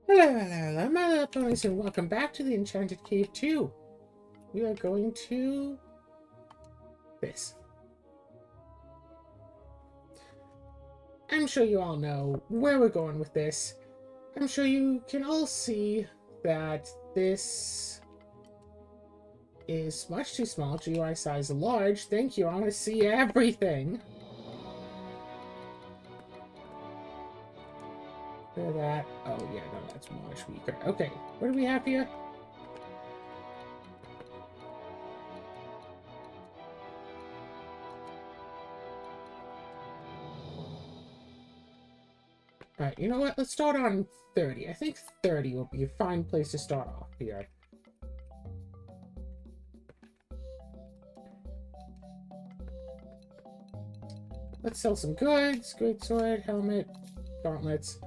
Hello, my little ponies, and welcome back to the Enchanted Cave 2. We are going to this. I'm sure you all know where we're going with this. I'm sure you can all see that this is much too small, GUI size large. Thank you, I want to see everything. Look at that. Oh yeah, no, that's much weaker. Okay, what do we have here? Alright, you know what? Let's start on 30. I think 30 will be a fine place to start off here. Let's sell some goods. Good sword, helmet, gauntlets.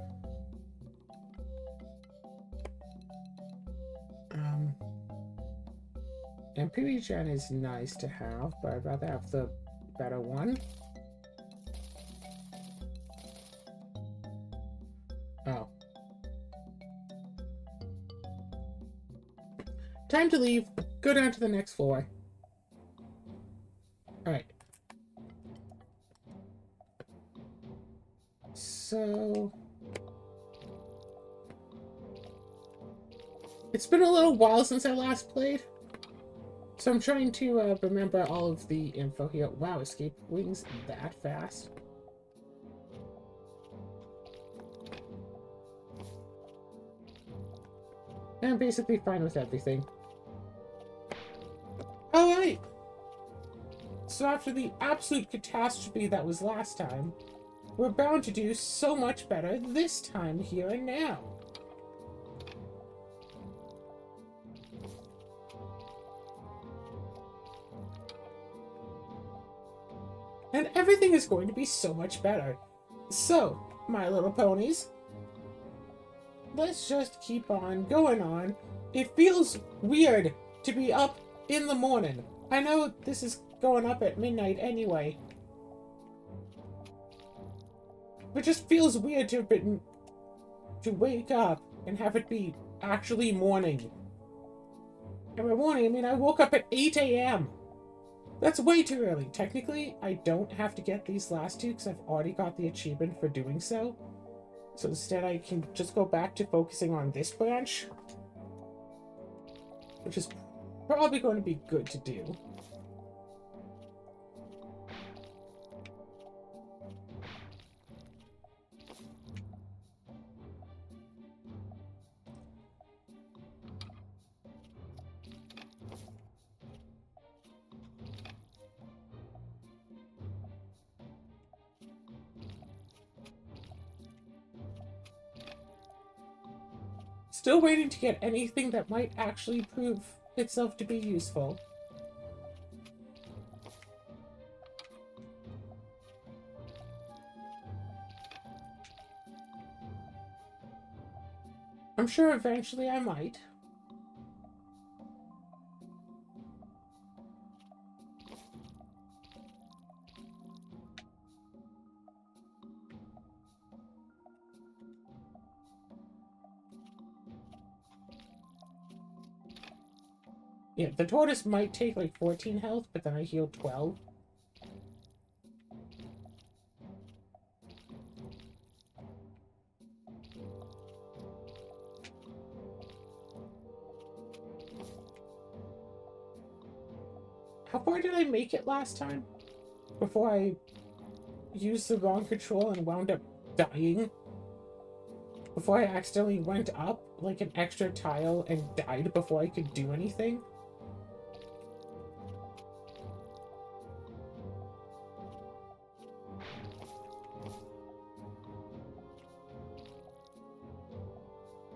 And PB is nice to have, but I'd rather have the better one. Oh. Time to leave. Go down to the next floor. Alright. So... it's been a little while since I last played. So I'm trying to remember all of the info here. Wow, escape wings that fast. And I'm basically fine with everything. Alright! So after the absolute catastrophe that was last time, we're bound to do so much better this time, here and now. And everything is going to be so much better. So, my little ponies, let's just keep on going on. It feels weird to be up in the morning. I know this is going up at midnight anyway. But it just feels weird to wake up and have it be actually morning. And by morning, I mean I woke up at 8 a.m. That's way too early. Technically, I don't have to get these last two because I've already got the achievement for doing so. So instead, I can just go back to focusing on this branch, which is probably going to be good to do. Still waiting to get anything that might actually prove itself to be useful. I'm sure eventually I might. Yeah, the tortoise might take like 14 health, but then I healed 12. How far did I make it last time? Before I used the wrong control and wound up dying? Before I accidentally went up like an extra tile and died before I could do anything?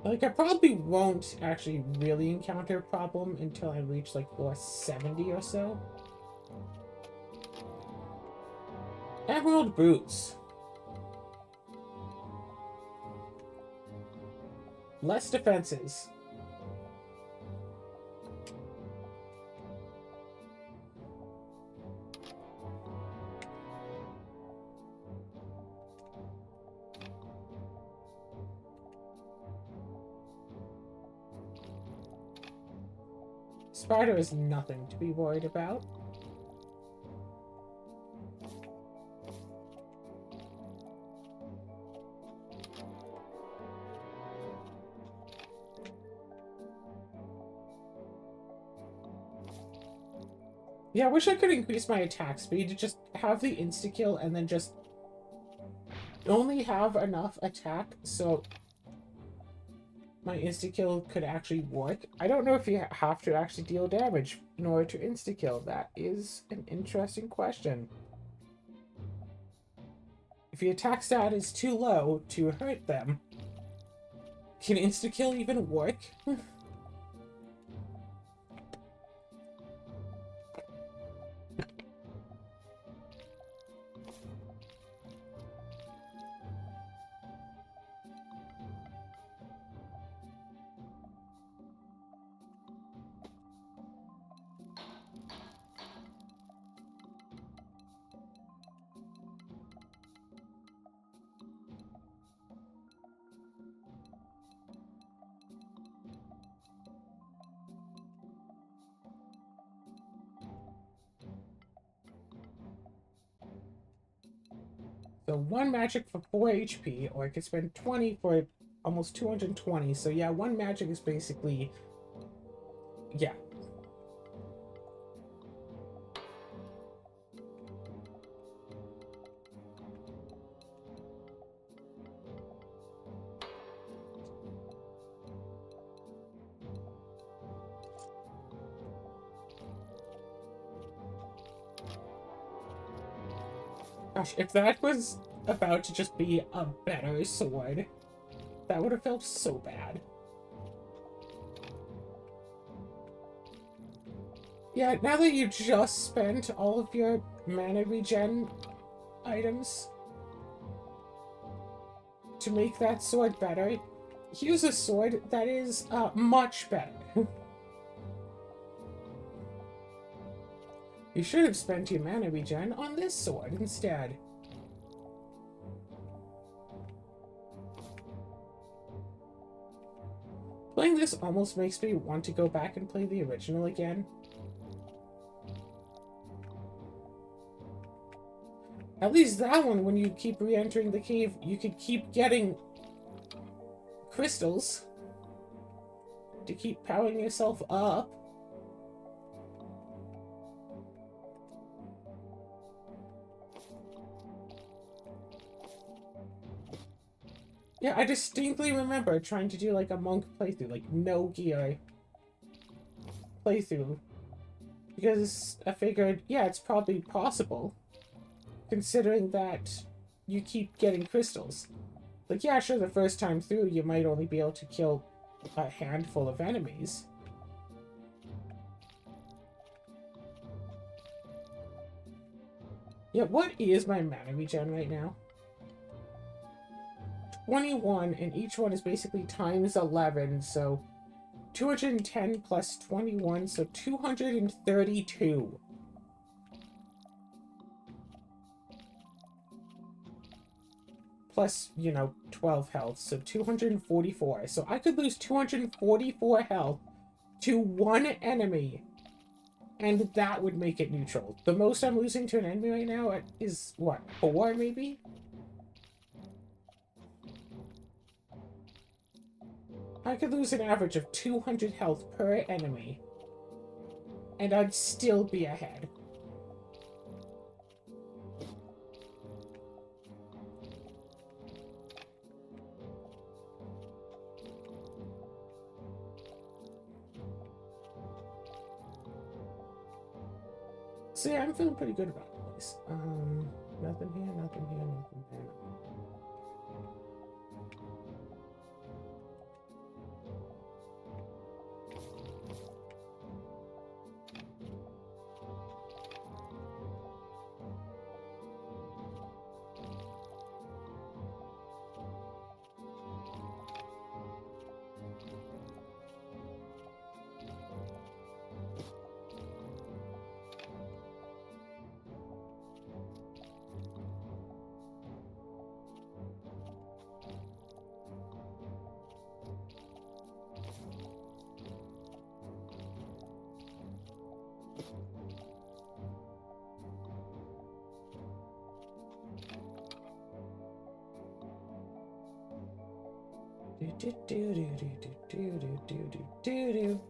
Like, I probably won't actually really encounter a problem until I reach, like, floor 70 or so. Emerald boots. Less defenses. Spider is nothing to be worried about. Yeah, I wish I could increase my attack speed to just have the insta-kill and then just only have enough attack so my insta-kill could actually work. I don't know if you have to actually deal damage in order to insta-kill. That is an interesting question. If your attack stat is too low to hurt them, can insta-kill even work? So 1 magic for 4 HP, or I could spend 20 for almost 220. So yeah, 1 magic is basically... yeah. Gosh, if that was about to just be a better sword, that would have felt so bad. Yeah, now that you just spent all of your mana regen items to make that sword better, use a sword that is much better. You should have spent your mana regen on this sword instead. Playing this almost makes me want to go back and play the original again. At least that one, when you keep re-entering the cave, you could keep getting crystals to keep powering yourself up. Yeah, I distinctly remember trying to do like a monk playthrough, like no gear playthrough. Because I figured, yeah, it's probably possible. Considering that you keep getting crystals. Like, yeah, sure, the first time through you might only be able to kill a handful of enemies. Yeah, what is my mana regen right now? 21, and each one is basically times 11, so 210 plus 21, so 232. Plus, 12 health, so 244. So I could lose 244 health to one enemy, and that would make it neutral. The most I'm losing to an enemy right now is, what, 4 maybe? I could lose an average of 200 health per enemy, and I'd still be ahead. So yeah, I'm feeling pretty good about this. Nothing here, nothing here, nothing here. Do do do do do do do do do do.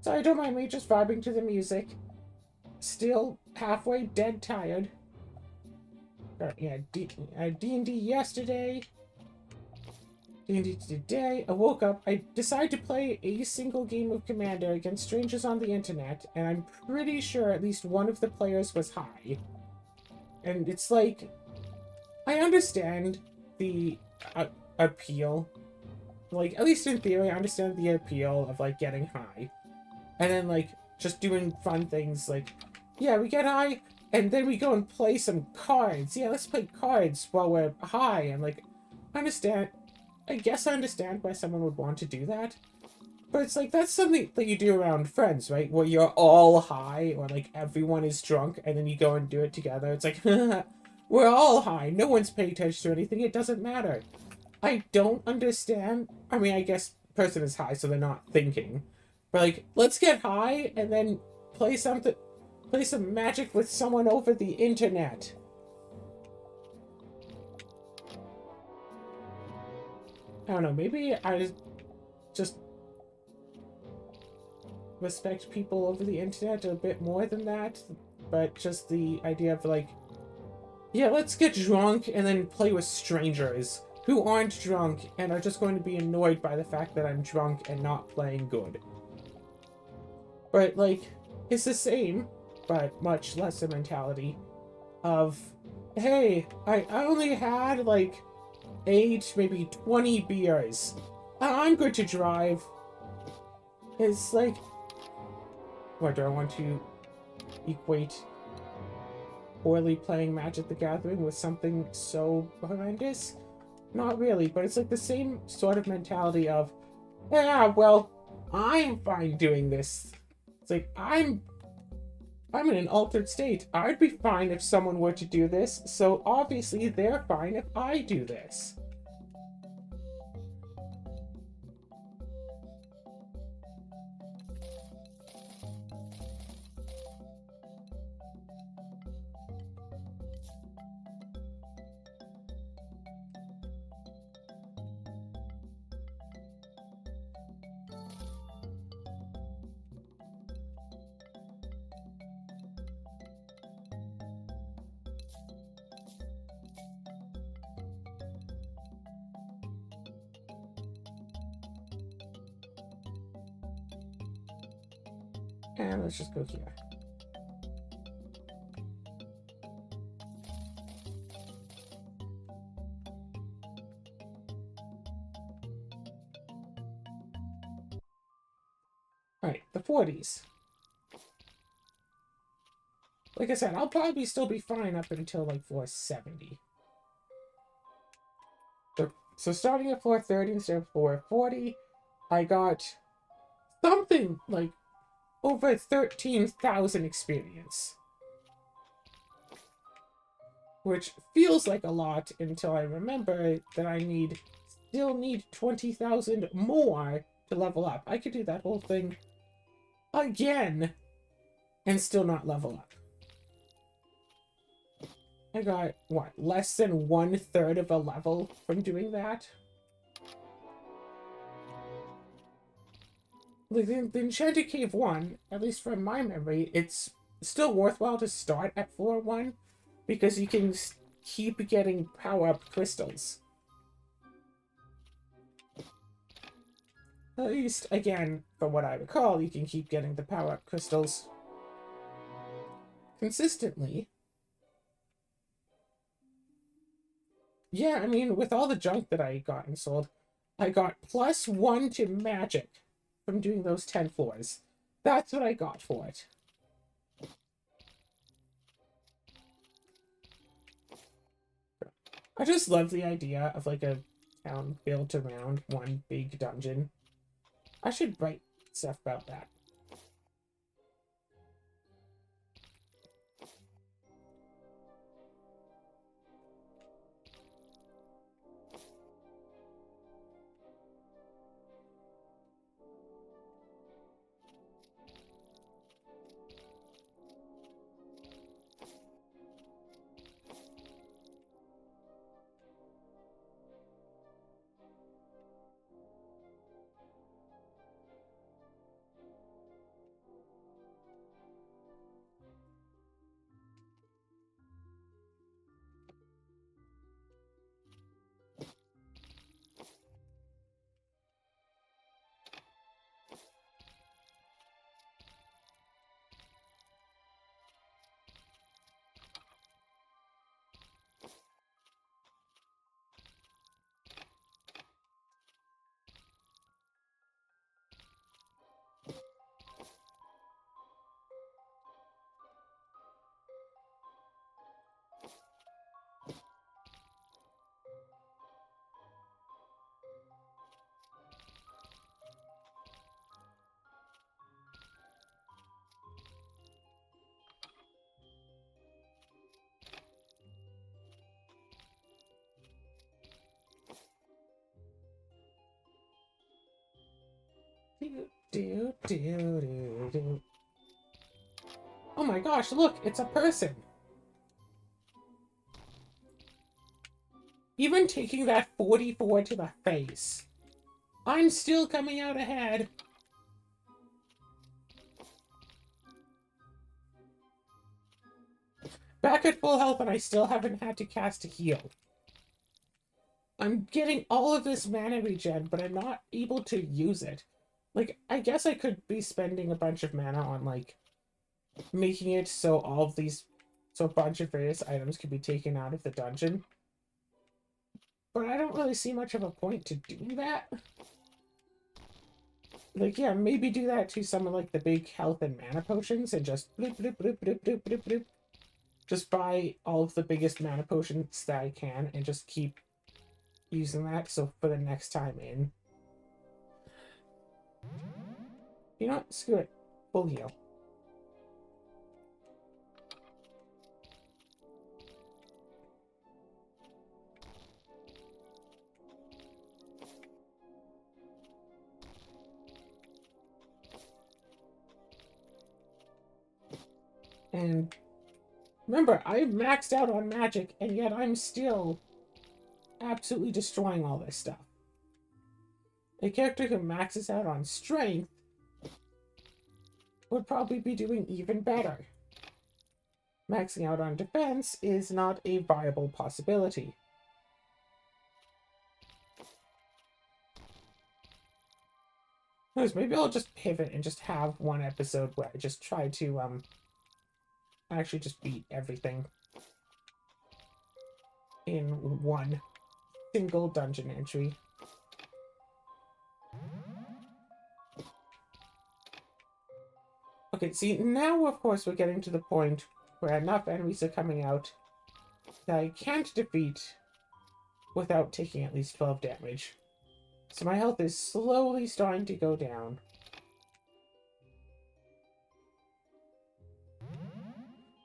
Sorry, don't mind me, just vibing to the music. Still halfway dead tired. Yeah, D&D yesterday. D&D today. I woke up. I decided to play a single game of Commander against strangers on the internet, and I'm pretty sure at least one of the players was high. And it's like, I understand the appeal. Like, at least in theory, I understand the appeal of, like, getting high. And then, like, just doing fun things like, yeah, we get high, and then we go and play some cards. Yeah, let's play cards while we're high. And, like, I guess I understand why someone would want to do that. But it's like, that's something that you do around friends, right? Where you're all high, or, like, everyone is drunk, and then you go and do it together. It's like, we're all high. No one's paying attention to anything. It doesn't matter. I don't understand. I mean, I guess person is high, so they're not thinking. But, like, let's get high and then play some magic with someone over the internet. I don't know, maybe I just respect people over the internet a bit more than that. But just the idea of, like, yeah, let's get drunk and then play with strangers who aren't drunk and are just going to be annoyed by the fact that I'm drunk and not playing good. But, like, it's the same, but much less a mentality of, hey, I only had, like, 8, maybe 20 beers. I'm good to drive. It's like, what, do I want to equate poorly playing Magic the Gathering with something so horrendous? Not really, but it's like the same sort of mentality of, yeah, well, I'm fine doing this. It's like, I'm in an altered state. I'd be fine if someone were to do this, so obviously they're fine if I do this. And let's just go here. Alright, the 40s. Like I said, I'll probably still be fine up until, like, floor 70. So starting at floor 30 instead of floor 40, I got something like over 13,000 experience. Which feels like a lot until I remember that I still need 20,000 more to level up. I could do that whole thing again and still not level up. I got, what, less than 1/3 of a level from doing that? Like, the Enchanted Cave 1, at least from my memory, it's still worthwhile to start at floor 1, because you can keep getting power-up crystals. At least, again, from what I recall, you can keep getting the power-up crystals consistently. Yeah, I mean, with all the junk that I got and sold, I got +1 to magic from doing those 10 floors. That's what I got for it. I just love the idea of, like, a town built around one big dungeon. I should write stuff about that. Do, do, do, do, do. Oh my gosh, look, it's a person. Even taking that 44 to the face, I'm still coming out ahead. Back at full health, and I still haven't had to cast a heal. I'm getting all of this mana regen, but I'm not able to use it. Like, I guess I could be spending a bunch of mana on, like, making it so all of these, so a bunch of various items can be taken out of the dungeon. But I don't really see much of a point to doing that. Like, yeah, maybe do that to some of, like, the big health and mana potions and just bloop, bloop, bloop, bloop, bloop, bloop, bloop. Just buy all of the biggest mana potions that I can and just keep using that, so for the next time in. You know what? Screw it. Full heal. And remember, I've maxed out on magic, and yet I'm still absolutely destroying all this stuff. A character who maxes out on strength would probably be doing even better. Maxing out on defense is not a viable possibility. Maybe I'll just pivot and just have one episode where I just try to actually just beat everything in one single dungeon entry. Okay, see, now of course we're getting to the point where enough enemies are coming out that I can't defeat without taking at least 12 damage. So my health is slowly starting to go down.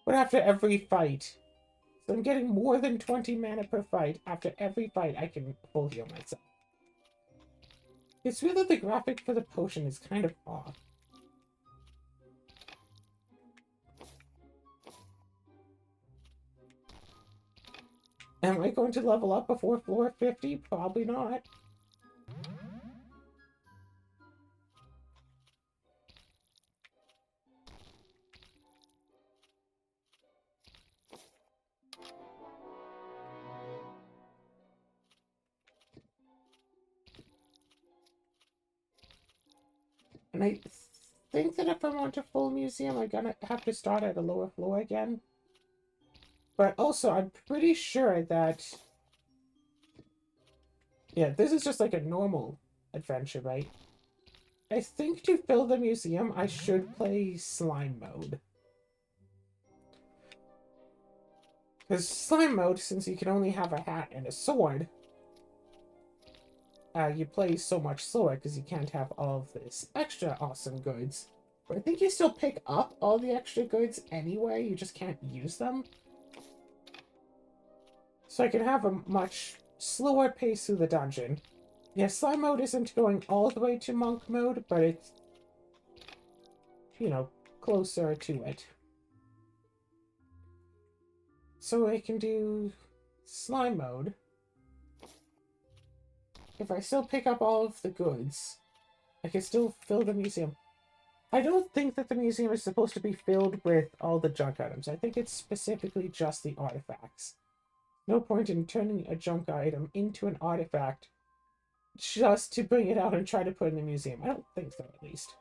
But after every fight, so I'm getting more than 20 mana per fight. After every fight, I can full heal myself. It's weird that the graphic for the potion is kind of off. Am I going to level up before floor 50? Probably not. And I think that if I want a full museum, I'm gonna have to start at a lower floor again. But also, I'm pretty sure that... Yeah, this is just like a normal adventure, right? I think to fill the museum, I should play slime mode. Because slime mode, since you can only have a hat and a sword, you play so much slower because you can't have all of this extra awesome goods. But I think you still pick up all the extra goods anyway, you just can't use them. So I can have a much slower pace through the dungeon. Yeah, slime mode isn't going all the way to monk mode, but it's, you know, closer to it. So I can do slime mode. If I still pick up all of the goods, I can still fill the museum. I don't think that the museum is supposed to be filled with all the junk items. I think it's specifically just the artifacts. No point in turning a junk item into an artifact just to bring it out and try to put it in the museum. I don't think so, at least.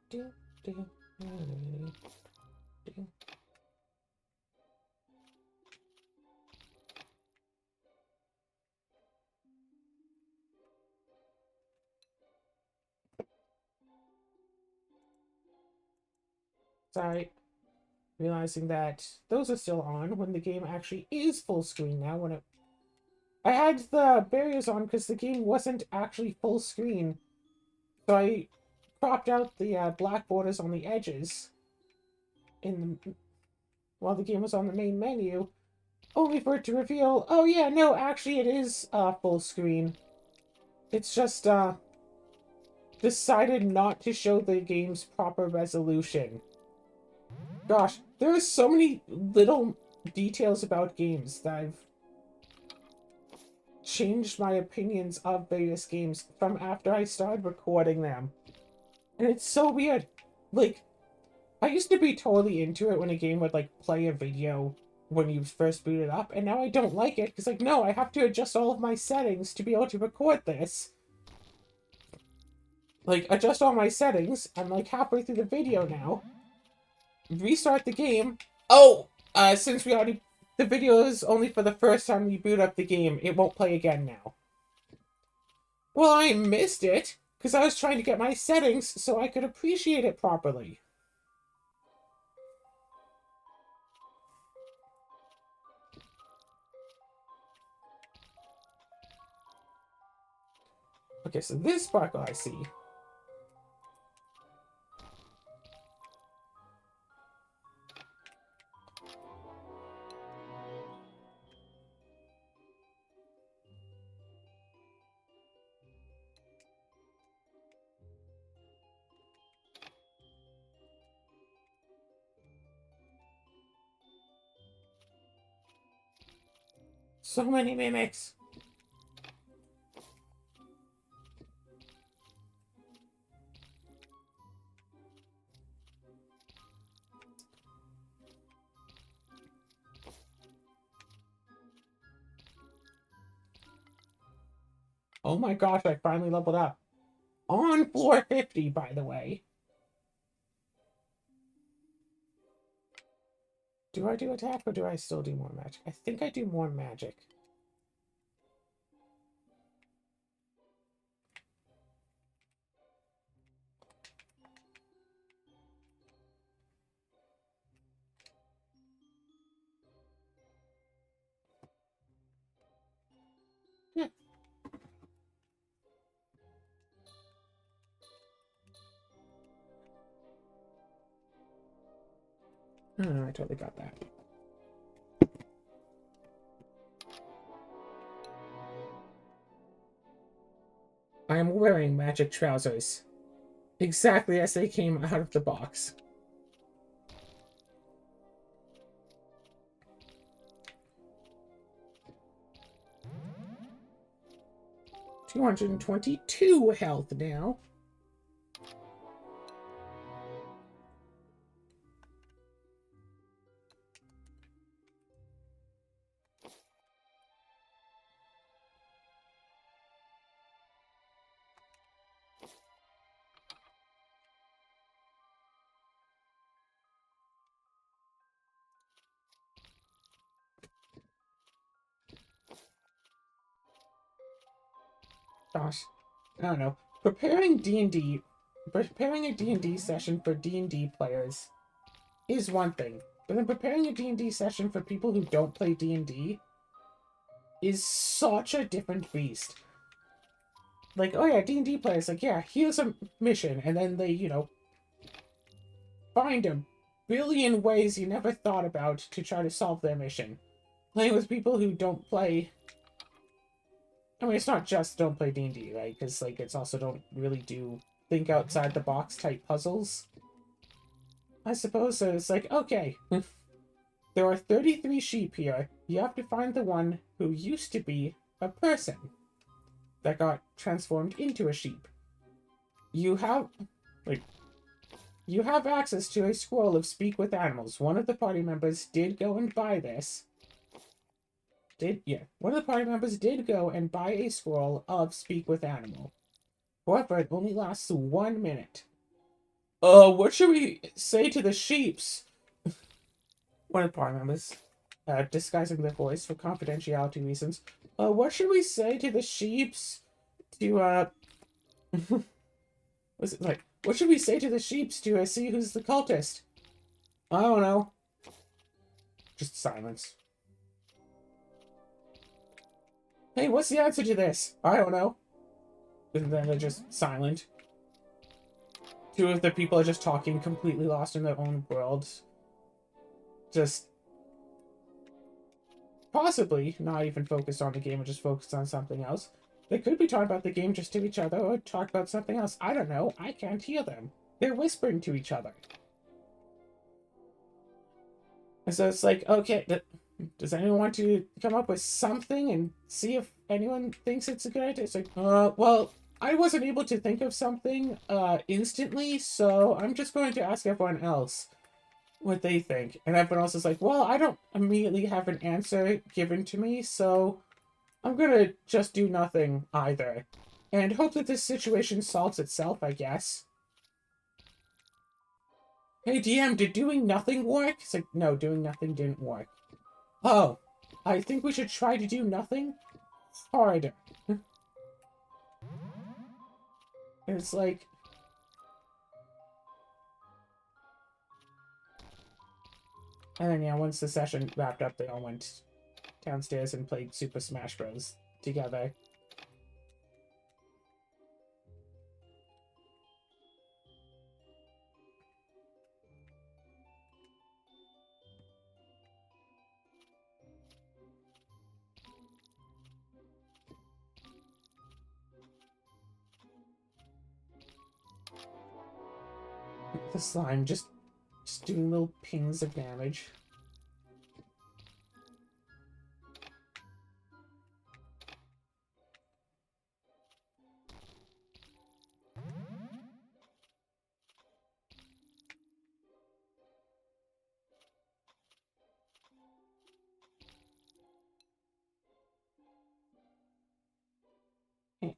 Do, do, do, do. Sorry, realizing that those are still on when the game actually is full screen now. When it, I had the barriers on because the game wasn't actually full screen, so I cropped out the black borders on the edges in the, while the game was on the main menu, only for it to reveal, oh yeah, no, actually it is full screen. It's just decided not to show the game's proper resolution. Gosh, there are so many little details about games that I've changed my opinions of various games from after I started recording them. And it's so weird. Like, I used to be totally into it when a game would, like, play a video when you first boot it up, and now I don't like it, because, like, no, I have to adjust all of my settings to be able to record this. Like, adjust all my settings, I'm, like, halfway through the video now. Restart the game. Oh! Since we already... The video is only for the first time you boot up the game, it won't play again now. Well, I missed it, because I was trying to get my settings so I could appreciate it properly. Okay, so this sparkle I see. So many mimics. Oh my gosh, I finally leveled up. On floor 50, by the way. Do I do attack or do I still do more magic? I think I do more magic. Yeah. Oh, I totally got that. I am wearing magic trousers. Exactly as they came out of the box. $222 health now. Gosh, I don't know. Preparing a D&D session for D&D players is one thing, but then preparing a D&D session for people who don't play D&D is such a different beast. Like, oh yeah, D&D players, like, yeah, here's a mission, and then they, find a billion ways you never thought about to try to solve their mission. Playing with people who don't play... I mean, it's not just don't play D&D, right? Because, like, it's also don't really do think outside the box type puzzles. I suppose so. It's like, okay, there are 33 sheep here. You have to find the one who used to be a person that got transformed into a sheep. You have, like, you have access to a scroll of Speak with Animals. One of the party members did go and buy this. One of the party members did go and buy a scroll of Speak with Animal. However, it only lasts 1 minute. What should we say to the sheeps? One of the party members, disguising their voice for confidentiality reasons. What should we say to the sheeps to, was it like, what should we say to the sheeps to see who's the cultist? I don't know. Just silence. Hey, what's the answer to this? I don't know. And then they're just silent. Two of the people are just talking, completely lost in their own worlds. Just possibly not even focused on the game or just focused on something else. They could be talking about the game just to each other or talk about something else. I don't know. I can't hear them. They're whispering to each other. And so it's like, okay, does anyone want to come up with something and see if anyone thinks it's a good idea? It's like, well, I wasn't able to think of something instantly, so I'm just going to ask everyone else what they think. And everyone else is like, well, I don't immediately have an answer given to me, so I'm gonna just do nothing either. And hope that this situation solves itself, I guess. Hey, DM, did doing nothing work? It's like, no, doing nothing didn't work. Oh, I think we should try to do nothing harder. It's like... And then, yeah, once the session wrapped up, they all went downstairs and played Super Smash Bros. Together. The slime just doing little pings of damage.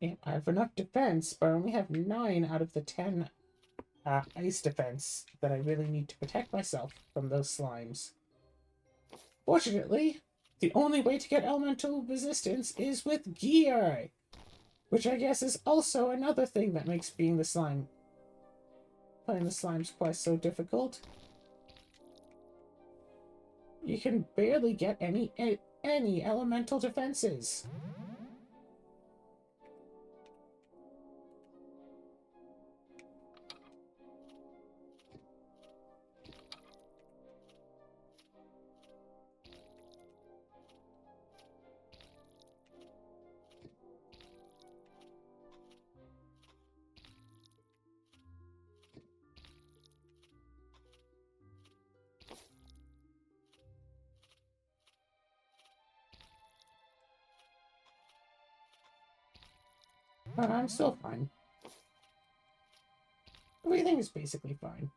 I have enough defense, but I only have 9 out of the 10 ice defense that I really need to protect myself from those slimes. Fortunately, the only way to get elemental resistance is with gear, which I guess is also another thing that makes playing the slimes quest so difficult. You can barely get any elemental defenses. But I'm still fine. Everything is basically fine.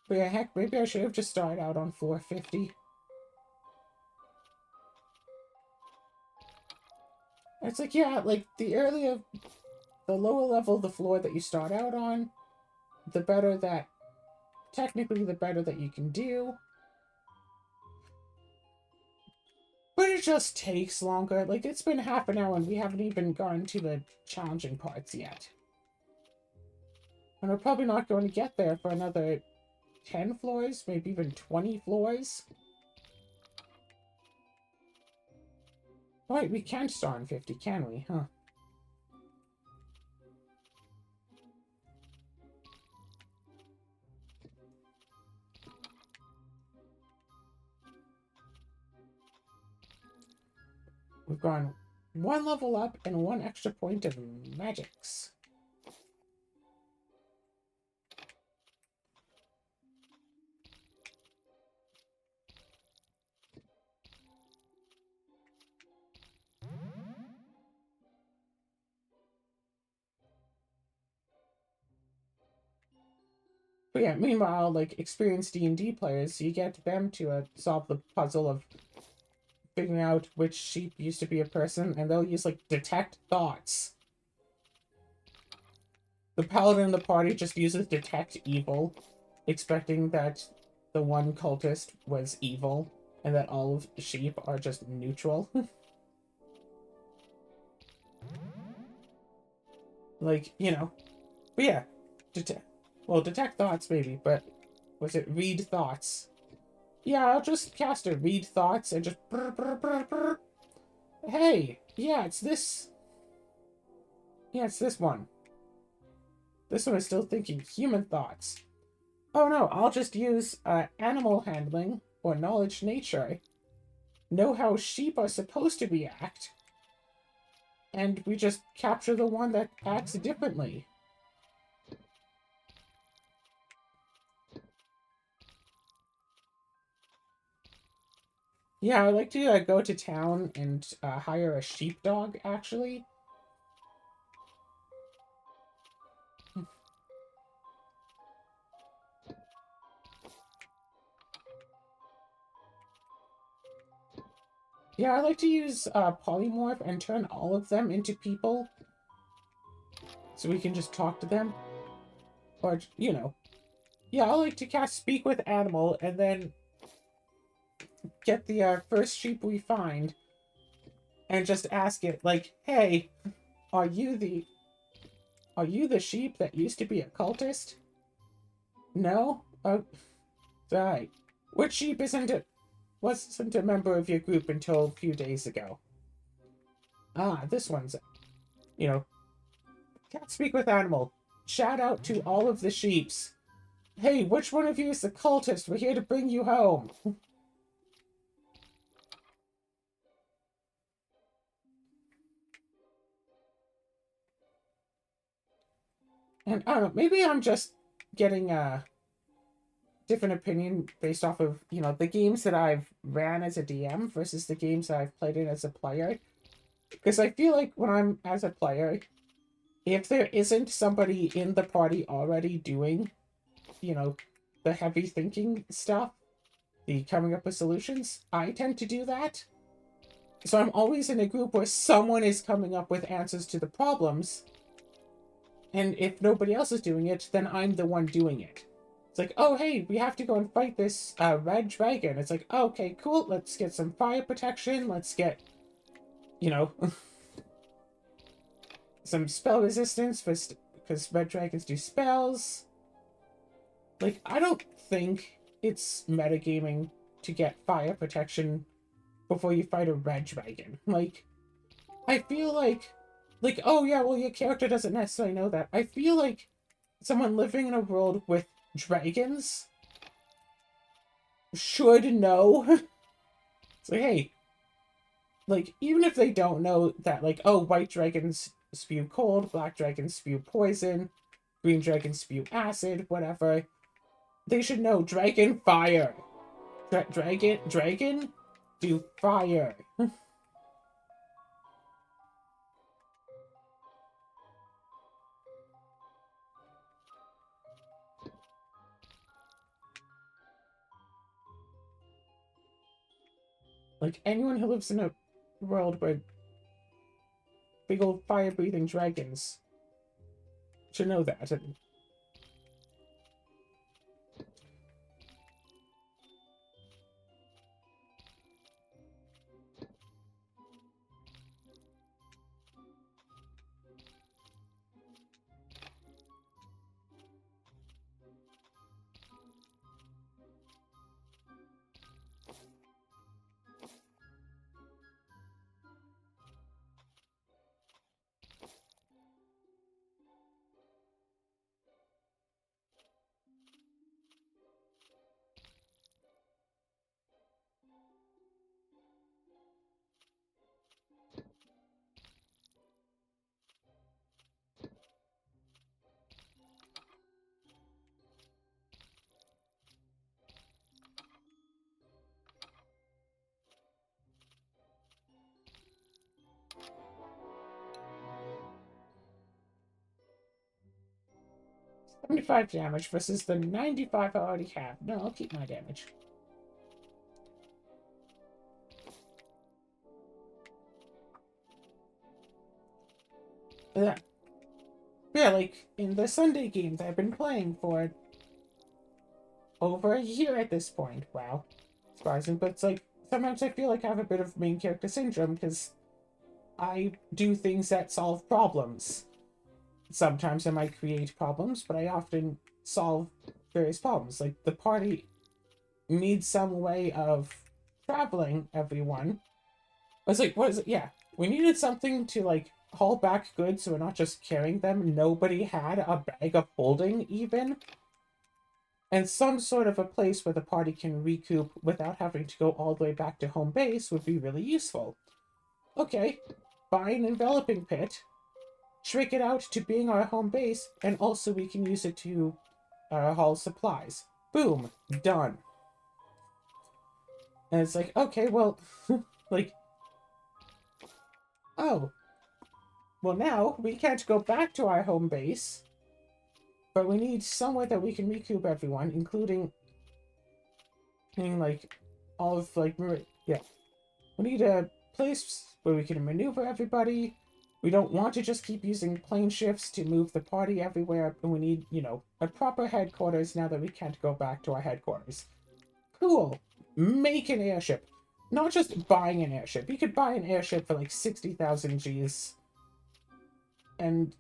But yeah, heck, maybe I should have just started out on floor 50. It's like, yeah, like, the lower level the floor that you start out on, the better that, technically the better that you can do. But it just takes longer. Like, it's been half an hour and we haven't even gotten to the challenging parts yet. And we're probably not going to get there for another 10 floors, maybe even 20 floors. Wait, we can't start on 50, can we? Huh. We've gone 1 level up and 1 extra point of magics. But yeah, meanwhile, like, experienced D&D players, you get them to solve the puzzle of figuring out which sheep used to be a person, and they'll use, like, detect thoughts. The paladin in the party just uses detect evil, expecting that the one cultist was evil, and that all of the sheep are just neutral. Like, you know. But yeah, detect thoughts maybe, but was it read thoughts? Yeah, I'll just cast a read thoughts and just brr, brr, brr, brr. Hey, yeah, it's this. Yeah, it's this one. This one is still thinking human thoughts. Oh no, I'll just use animal handling or knowledge nature. Know how sheep are supposed to react. And we just capture the one that acts differently. Yeah, I'd like to go to town and hire a sheepdog, actually. Yeah, I like to use polymorph and turn all of them into people. So we can just talk to them. Or, you know. Yeah, I like to cast Speak with Animal and then get the first sheep we find and just ask it, like, hey, are you the sheep that used to be a cultist? No? Oh, right. Which sheep wasn't a member of your group until a few days ago? Ah, this one's, you know, can't speak with animal. Shout out to all of the sheeps. Hey, which one of you is the cultist? We're here to bring you home. And I don't know, maybe I'm just getting a different opinion based off of, you know, the games that I've ran as a DM versus the games that I've played in as a player. Because I feel like when I'm as a player, if there isn't somebody in the party already doing, you know, the heavy thinking stuff, the coming up with solutions, I tend to do that. So I'm always in a group where someone is coming up with answers to the problems, and if nobody else is doing it, then I'm the one doing it. It's like, oh, hey, we have to go and fight this red dragon. It's like, oh, okay, cool, let's get some fire protection, let's get, you know, some spell resistance, because red dragons do spells. Like, I don't think it's metagaming to get fire protection before you fight a red dragon. Like, I feel like, oh yeah, well, your character doesn't necessarily know that. I feel like someone living in a world with dragons should know. It's like, hey, like, even if they don't know that, like, oh, white dragons spew cold, black dragons spew poison, green dragons spew acid, whatever, they should know dragon fire. Dragon do fire. Like, anyone who lives in a world where big old fire-breathing dragons should know that. And 75 damage versus the 95 I already have. No, I'll keep my damage. Yeah, yeah, like in the Sunday games I've been playing for over a year at this point. Wow, surprising, but it's like sometimes I feel like I have a bit of main character syndrome because I do things that solve problems. Sometimes I might create problems, but I often solve various problems. Like the party needs some way of traveling everyone. I was like, what is it? Yeah, we needed something to like haul back goods so we're not just carrying them. Nobody had a bag of holding even. And some sort of a place where the party can recoup without having to go all the way back to home base would be really useful. Okay, buy an enveloping pit, shrink it out to being our home base, and also we can use it to haul supplies. Boom, done. And it's like, okay, well, like, oh, well now we can't go back to our home base, but we need somewhere that we can recoup everyone, including like all of like yeah. We need a place where we can maneuver everybody. We don't want to just keep using plane shifts to move the party everywhere, and we need, you know, a proper headquarters now that we can't go back to our headquarters. Cool. Make an airship. Not just buying an airship. You could buy an airship for like 60,000 Gs. And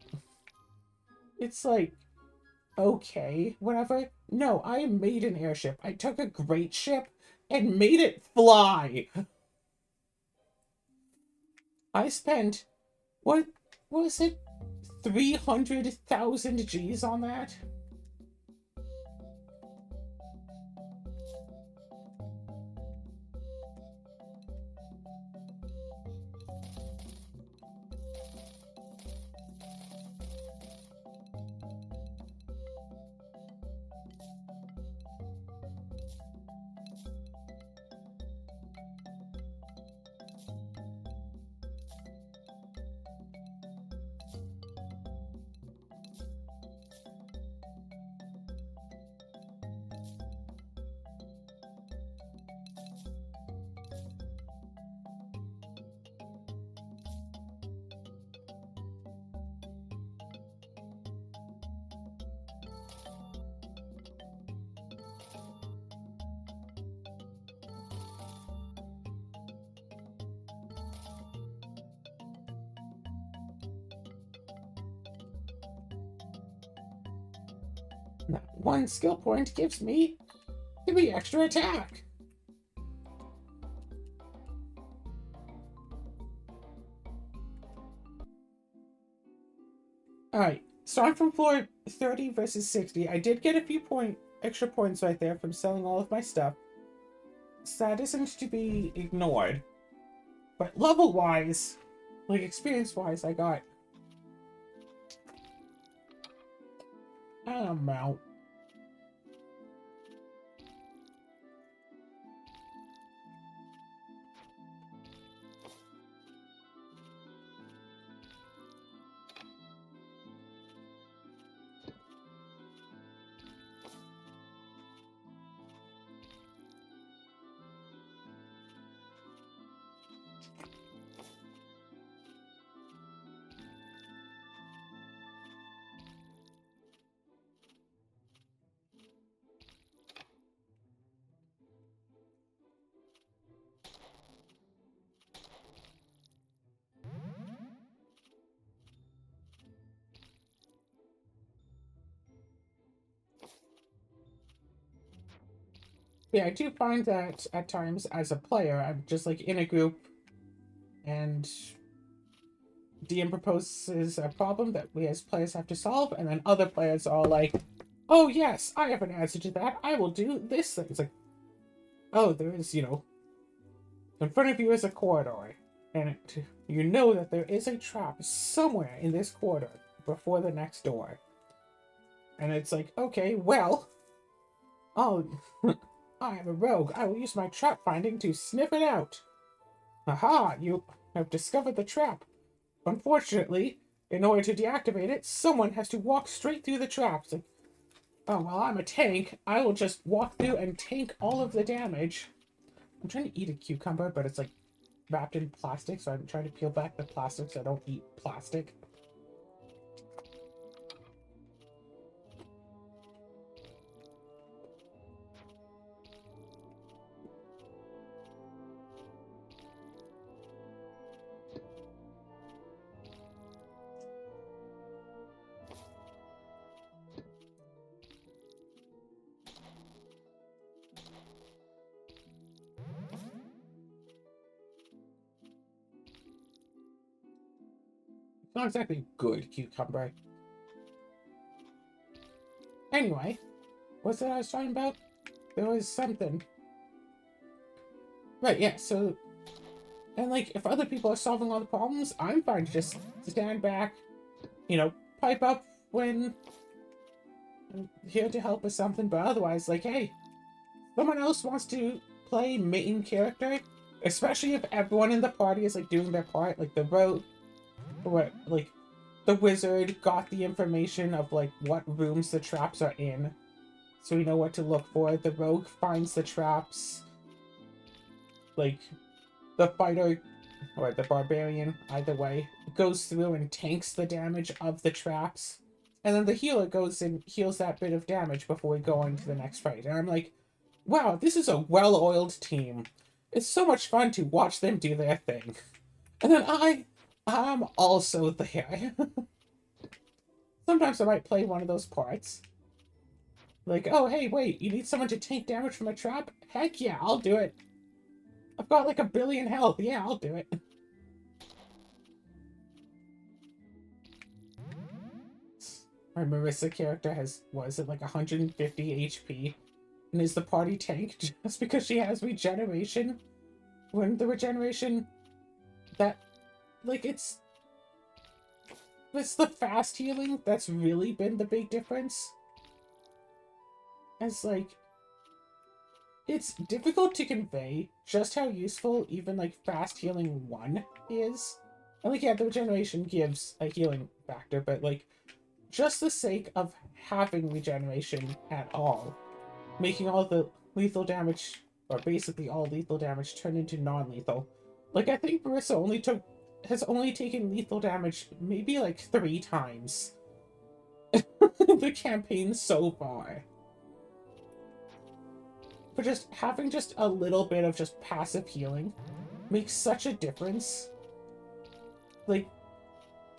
it's like, okay, whatever. No, I made an airship. I took a great ship and made it fly. I spent, what was it? 300,000 Gs on that? That one skill point gives me 3 extra attack. Alright, starting from floor 30 versus 60, I did get a few extra points right there from selling all of my stuff. So that isn't to be ignored. But level-wise, like experience-wise, I got an amount. Yeah, I do find that at times as a player, I'm just like in a group and DM proposes a problem that we as players have to solve, and then other players are like, oh yes, I have an answer to that. I will do this thing. It's like, oh, there is, you know, in front of you is a corridor, and you know that there is a trap somewhere in this corridor before the next door. And it's like, okay, well, oh, I am a rogue. I will use my trap finding to sniff it out. Aha, you have discovered the trap. Unfortunately, in order to deactivate it, someone has to walk straight through the trap. It's like, oh, well, I'm a tank. I will just walk through and tank all of the damage. I'm trying to eat a cucumber, but it's like wrapped in plastic, so I'm trying to peel back the plastic so I don't eat plastic. Not exactly good cucumber. Anyway, what's that I was talking about? There was something. Right, yeah, so... And, like, if other people are solving all the problems, I'm fine to just stand back, you know, pipe up when I'm here to help with something, but otherwise, like, hey, someone else wants to play main character, especially if everyone in the party is, like, doing their part, like, the rogue, or, like, the wizard got the information of, like, what rooms the traps are in, so we know what to look for. The rogue finds the traps, like, the fighter, or the barbarian, either way, goes through and tanks the damage of the traps. And then the healer goes and heals that bit of damage before we go on to the next fight. And I'm like, wow, this is a well-oiled team. It's so much fun to watch them do their thing. And then I'm also there. Sometimes I might play one of those parts. Like, oh, hey, wait, you need someone to tank damage from a trap? Heck yeah, I'll do it. I've got like 1 billion health. Yeah, I'll do it. My Marissa character has, what is it, like 150 HP? And is the party tank just because she has regeneration? When the regeneration, that, like, it's the fast healing that's really been the big difference. As, like, it's difficult to convey just how useful even, like, fast healing 1 is. And, like, yeah, the regeneration gives a healing factor, but, like, just the sake of having regeneration at all, making all the lethal damage, or basically all lethal damage, turn into non-lethal. Like, I think Marissa has only taken lethal damage maybe, like, 3 times in the campaign so far. But just having just a little bit of just passive healing makes such a difference. Like,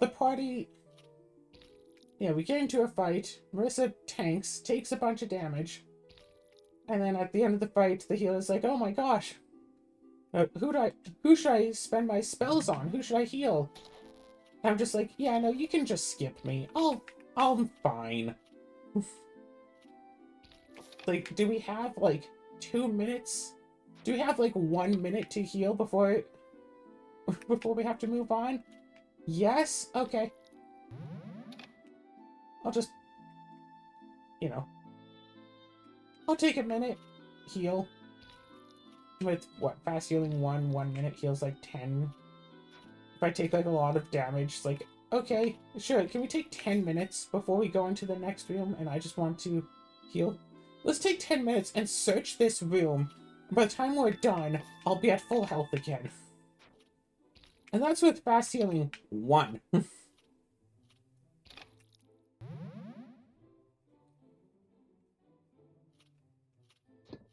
the party... Yeah, we get into a fight, Marissa tanks, takes a bunch of damage, and then at the end of the fight, the healer's like, oh my gosh, who should I spend my spells on? Who should I heal? And I'm just like, yeah, no, you can just skip me. I'm fine. Like, do we have, like, 2 minutes? Do we have, like, 1 minute to heal before we have to move on? Yes? Okay. I'll just, you know, I'll take a minute, heal. With, what, fast healing 1 minute heals, like, 10. If I take, like, a lot of damage, it's like, okay, sure, can we take 10 minutes before we go into the next room, and I just want to heal? Let's take 10 minutes and search this room. By the time we're done, I'll be at full health again. And that's with fast healing 1.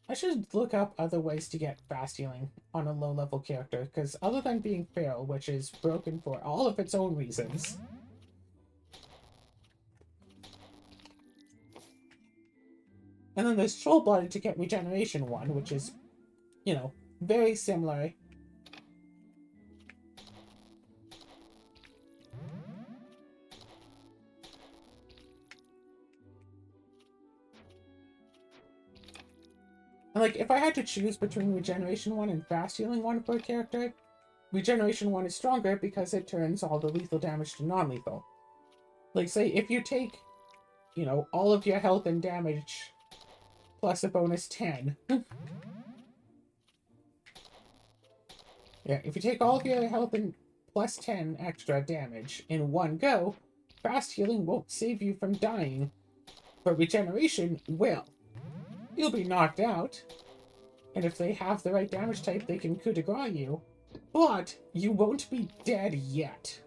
I should look up other ways to get fast healing on a low-level character, because other than being feral, which is broken for all of its own reasons... And then there's Troll-Blooded to get regeneration 1, which is, you know, very similar. And, like, if I had to choose between Regeneration 1 and Fast Healing 1 for a character, Regeneration 1 is stronger because it turns all the lethal damage to non-lethal. Like, say, if you take, you know, all of your health and damage plus a bonus 10. Yeah, if you take all of your health and plus 10 extra damage in one go, Fast Healing won't save you from dying, but Regeneration will. You'll be knocked out, and if they have the right damage type, they can coup de grace you, but you won't be dead yet.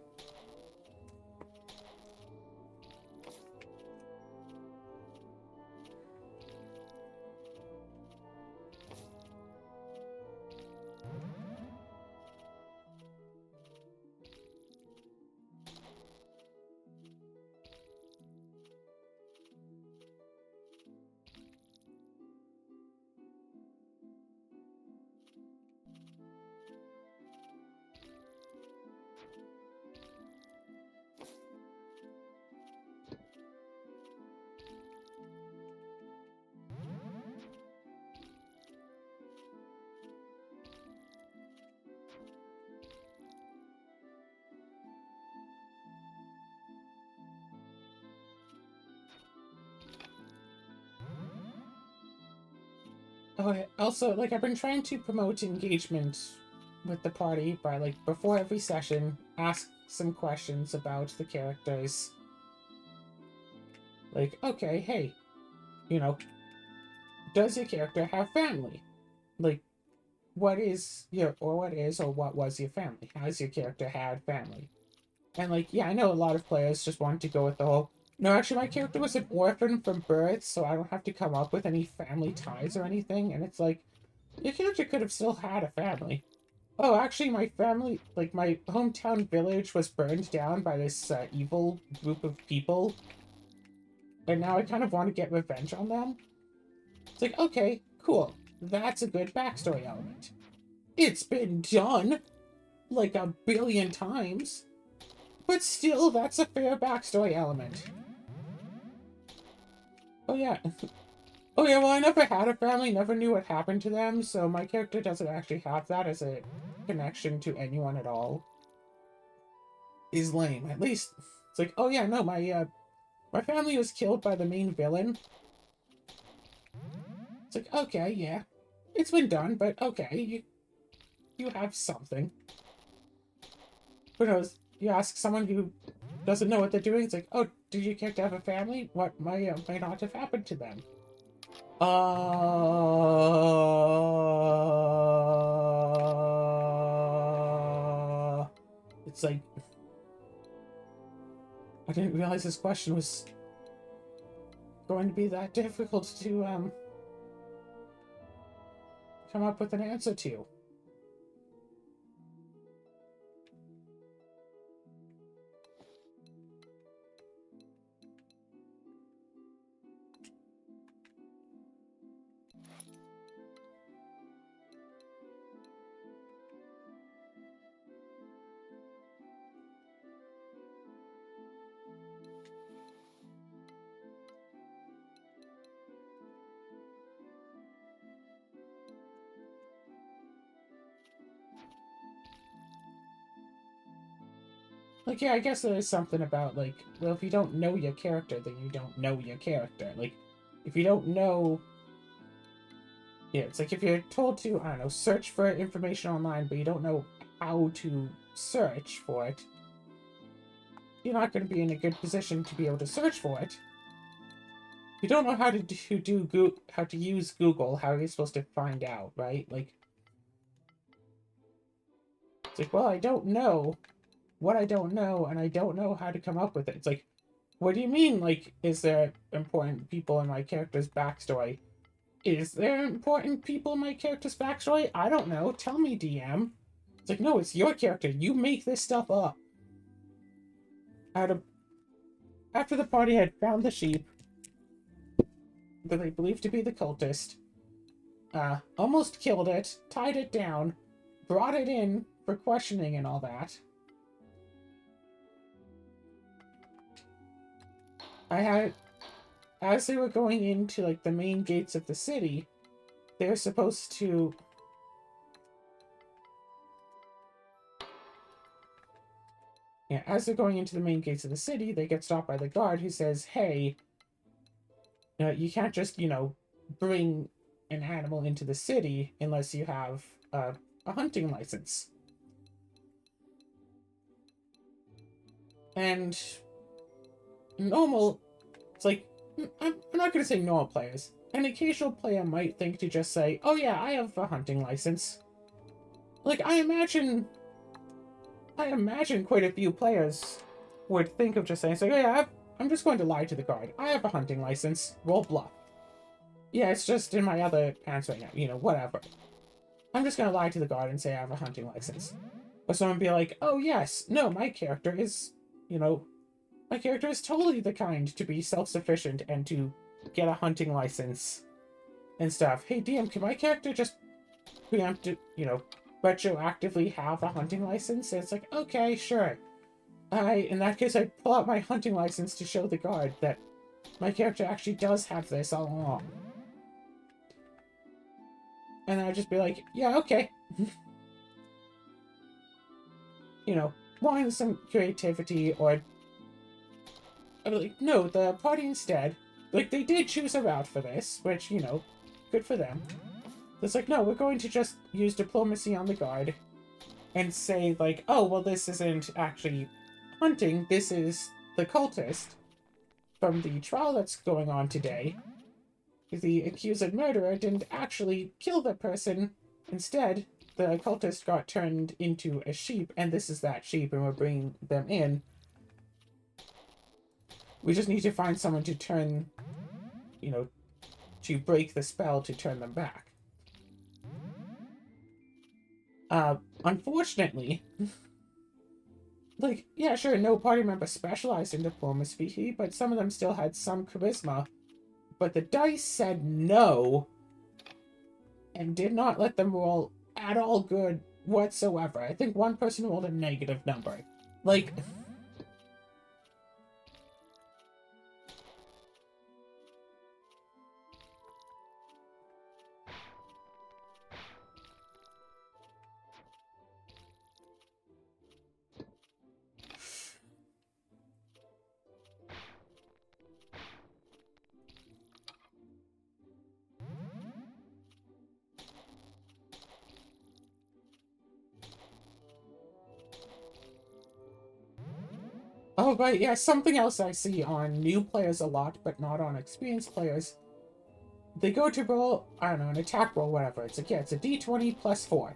Oh, also, like, I've been trying to promote engagement with the party by, like, before every session, ask some questions about the characters. Like, okay, hey, you know, does your character have family? Like, what is your, or what is, or what was your family? Has your character had family? And, like, yeah, I know a lot of players just want to go with the whole, no, actually, my character was an orphan from birth, so I don't have to come up with any family ties or anything. And it's like, your character could have still had a family. Oh, actually, my family, like, my hometown village was burned down by this evil group of people, and now I kind of want to get revenge on them. It's like, okay, cool. That's a good backstory element. It's been done, like, a billion times, but still, that's a fair backstory element. Oh, yeah. Oh, yeah, well, I never had a family, never knew what happened to them, so my character doesn't actually have that as a connection to anyone at all. Is lame. At least, it's like, oh, yeah, no, my family was killed by the main villain. It's like, okay, yeah. It's been done, but okay, you have something. But you ask someone who doesn't know what they're doing, it's like, oh, did your character have a family? What might not have happened to them? It's like, I didn't realize this question was going to be that difficult to, come up with an answer to. Like, yeah, I guess there is something about, like, well, if you don't know your character, then you don't know your character. Like, if you don't know... Yeah, it's like if you're told to, I don't know, search for information online, but you don't know how to search for it, you're not going to be in a good position to be able to search for it. If you don't know how to how to use Google, how are you supposed to find out, right? Like, it's like, well, I don't know what I don't know, and I don't know how to come up with it. It's like, what do you mean, like, is there important people in my character's backstory? Is there important people in my character's backstory? I don't know. Tell me, DM. It's like, no, it's your character. You make this stuff up. After the party had found the sheep that they believed to be the cultist, almost killed it, tied it down, brought it in for questioning and all that, I had, as they were going into, like, the main gates of the city, they were supposed to... Yeah, as they're going into the main gates of the city, they get stopped by the guard who says, hey, you can't just, bring an animal into the city unless you have a hunting license. And normal, it's like, I'm not going to say normal players. An occasional player might think to just say, oh yeah, I have a hunting license. Like, I imagine quite a few players would think of just saying, oh yeah, I'm just going to lie to the guard. I have a hunting license. Roll bluff. Yeah, it's just in my other pants right now. Whatever. I'm just going to lie to the guard and say I have a hunting license. Or someone be like, oh yes, no, my character is totally the kind to be self-sufficient and to get a hunting license and stuff. Hey, DM, can my character just retroactively have a hunting license? And it's like, okay, sure. In that case, I pull out my hunting license to show the guard that my character actually does have this all along. And I'd just be like, yeah, okay. Wanting some creativity, or I'd be like, no, the party instead, like, they did choose a route for this, which, good for them. It's like, no, we're going to just use diplomacy on the guard and say, like, oh, well, this isn't actually hunting, this is the cultist from the trial that's going on today. The accused murderer didn't actually kill the person. Instead, the cultist got turned into a sheep, and this is that sheep, and we're bringing them in. We just need to find someone to turn, you know, to break the spell to turn them back. Unfortunately, like, yeah, sure, no party member specialized in diplomacy, but some of them still had some charisma. But the dice said no, and did not let them roll at all good whatsoever. I think one person rolled a negative number. Like... Oh, but yeah, something else I see on new players a lot, but not on experienced players. They go to roll, I don't know, an attack roll, whatever. It's like, yeah, it's a d20 plus 4.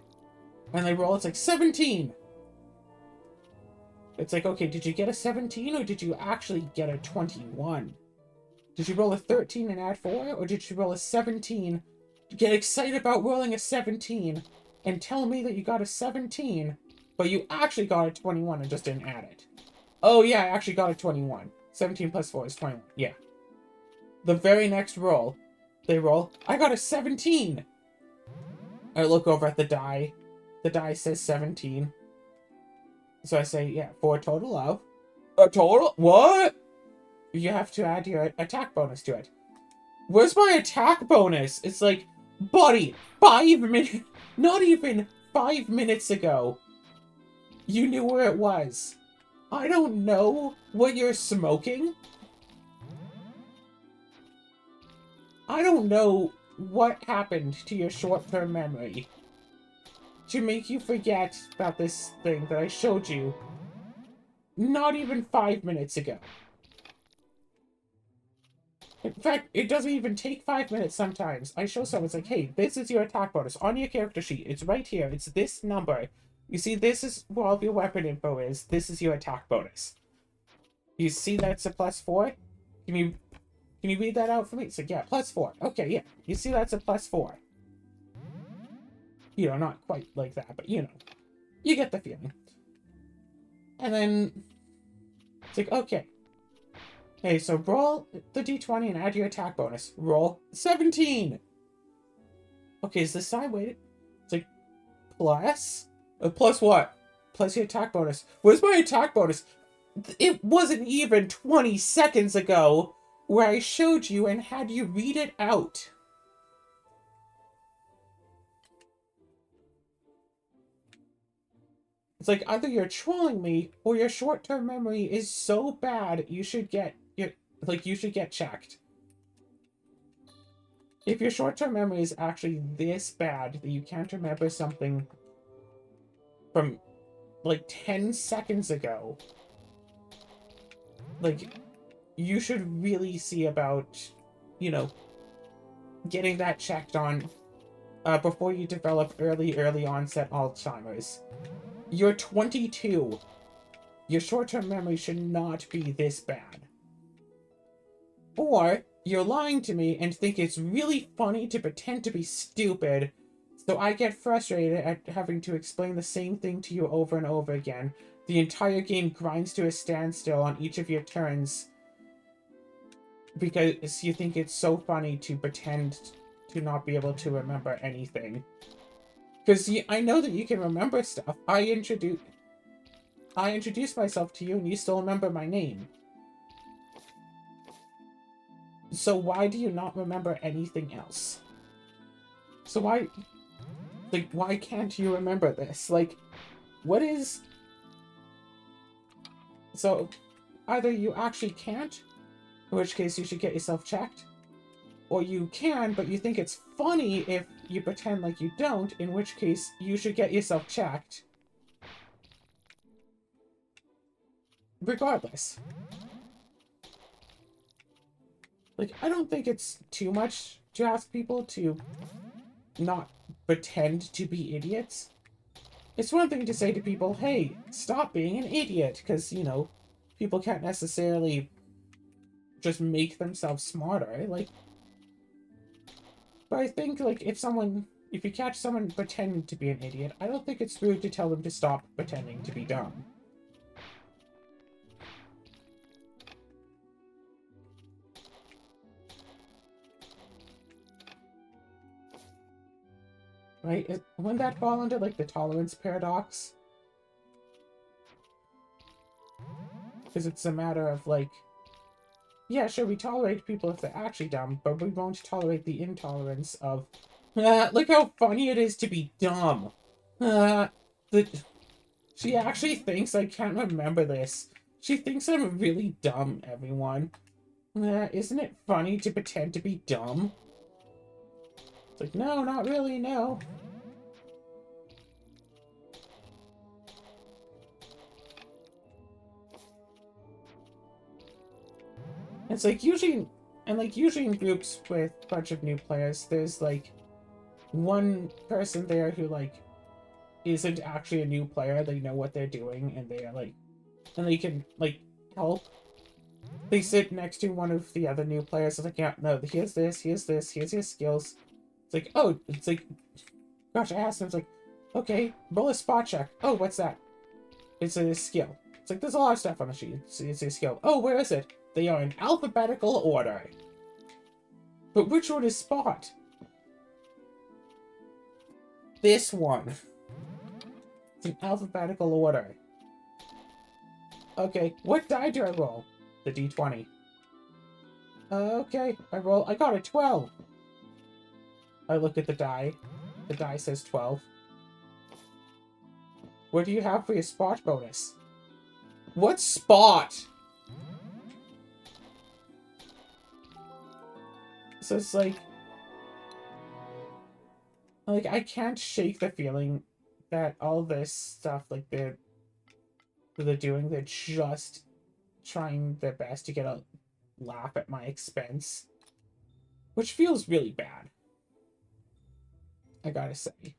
And they roll, it's like 17! It's like, okay, did you get a 17, or did you actually get a 21? Did you roll a 13 and add 4, or did you roll a 17, get excited about rolling a 17, and tell me that you got a 17, but you actually got a 21 and just didn't add it? Oh, yeah, I actually got a 21. 17 plus 4 is 21. Yeah. The very next roll, they roll, I got a 17! I look over at the die. The die says 17. So I say, yeah, for a total of... A total? What? You have to add your attack bonus to it. Where's my attack bonus? It's like, buddy, 5 minutes... Not even 5 minutes ago, you knew where it was. I don't know what you're smoking. I don't know what happened to your short-term memory to make you forget about this thing that I showed you not even 5 minutes ago. In fact, it doesn't even take 5 minutes sometimes. I show someone, it's like, hey, this is your attack bonus on your character sheet. It's right here. It's this number. You see, this is where all your weapon info is. This is your attack bonus. You see that's a +4? Can you read that out for me? It's like, yeah, +4. Okay, yeah. You see that's a +4. You know, not quite like that, but you know. You get the feeling. And then it's like, okay. Hey, so roll the d20 and add your attack bonus. Roll 17. Okay, is this side weighted? It's like, plus? Plus what? Plus your attack bonus. Where's my attack bonus? It wasn't even 20 seconds ago where I showed you and had you read it out. It's like either you're trolling me or your short-term memory is so bad you should get checked. If your short-term memory is actually this bad that you can't remember something from like 10 seconds ago, like, you should really see about, you know, getting that checked on before you develop early onset Alzheimer's. You're 22. Your short-term memory should not be this bad. Or you're lying to me and think it's really funny to pretend to be stupid, so I get frustrated at having to explain the same thing to you over and over again. The entire game grinds to a standstill on each of your turns because you think it's so funny to pretend to not be able to remember anything. Because I know that you can remember stuff. I introduced myself to you and you still remember my name. So why do you not remember anything else? So why can't you remember this? Like, what is... So, either you actually can't, in which case you should get yourself checked, or you can, but you think it's funny if you pretend like you don't, in which case you should get yourself checked. Regardless. Like, I don't think it's too much to ask people to not pretend to be idiots. It's one thing to say to people, hey, stop being an idiot, because, you know, people can't necessarily just make themselves smarter. Like, but I think, like, if you catch someone pretending to be an idiot, I don't think it's rude to tell them to stop pretending to be dumb. Right? Wouldn't that fall under, like, the tolerance paradox? Because it's a matter of, like, yeah, sure, we tolerate people if they're actually dumb, but we won't tolerate the intolerance of, look how funny it is to be dumb. Uh, she actually thinks I can't remember this. She thinks I'm really dumb, everyone. Isn't it funny to pretend to be dumb? It's like, no, not really, no. It's like usually in groups with a bunch of new players, there's like one person there who like isn't actually a new player. They know what they're doing and they are like, and they can like help. They sit next to one of the other new players. It's like, yeah, no, here's this, here's your skills. It's like, oh, it's like, gosh, I asked him, it's like, okay, roll a spot check. Oh, what's that? It's a skill. It's like, there's a lot of stuff on the sheet. It's a skill. Oh, where is it? They are in alphabetical order. But which one is spot? This one. It's in alphabetical order. Okay, what die do I roll? The d20. Okay, I got a 12. I look at the die. The die says 12. What do you have for your spot bonus? What spot? So it's like I can't shake the feeling that all this stuff, like they're doing, they're just trying their best to get a laugh at my expense, which feels really bad, I gotta say.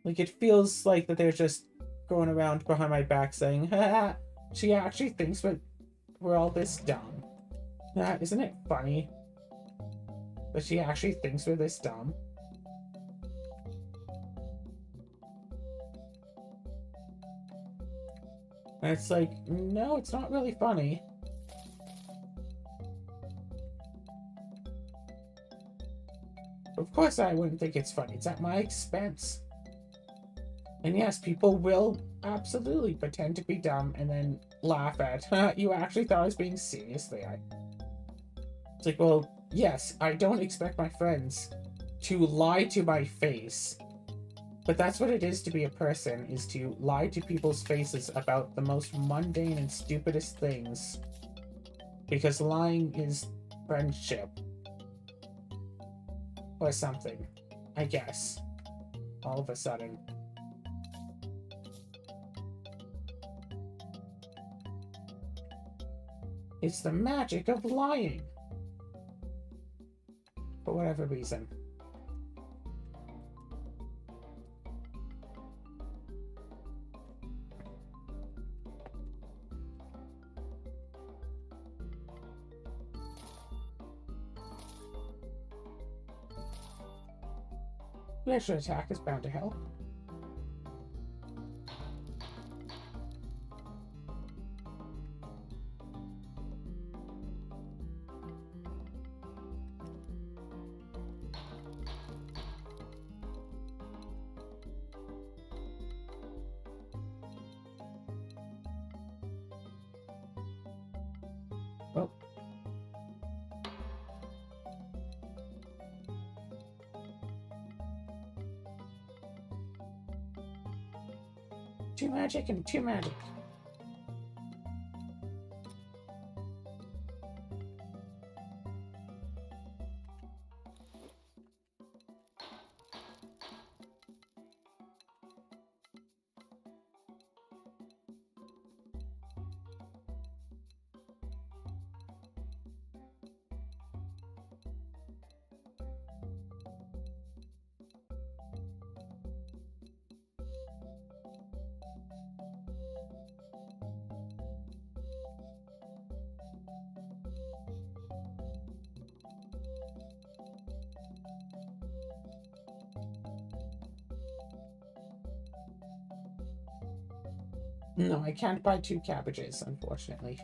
Like, it feels like that they're just going around behind my back saying, haha, she actually thinks we're all this dumb. Isn't it funny that she actually thinks we're this dumb? And it's like, no, it's not really funny. Of course I wouldn't think it's funny. It's at my expense. And yes, people will absolutely pretend to be dumb and then laugh at, you actually thought I was being serious there. It's like, well, yes, I don't expect my friends to lie to my face. But that's what it is to be a person, is to lie to people's faces about the most mundane and stupidest things. Because lying is friendship. Or something. I guess. All of a sudden. It's the magic of lying. For whatever reason. The extra attack is bound to help. Well. Two magic and two magic. No, I can't buy 2 cabbages, unfortunately.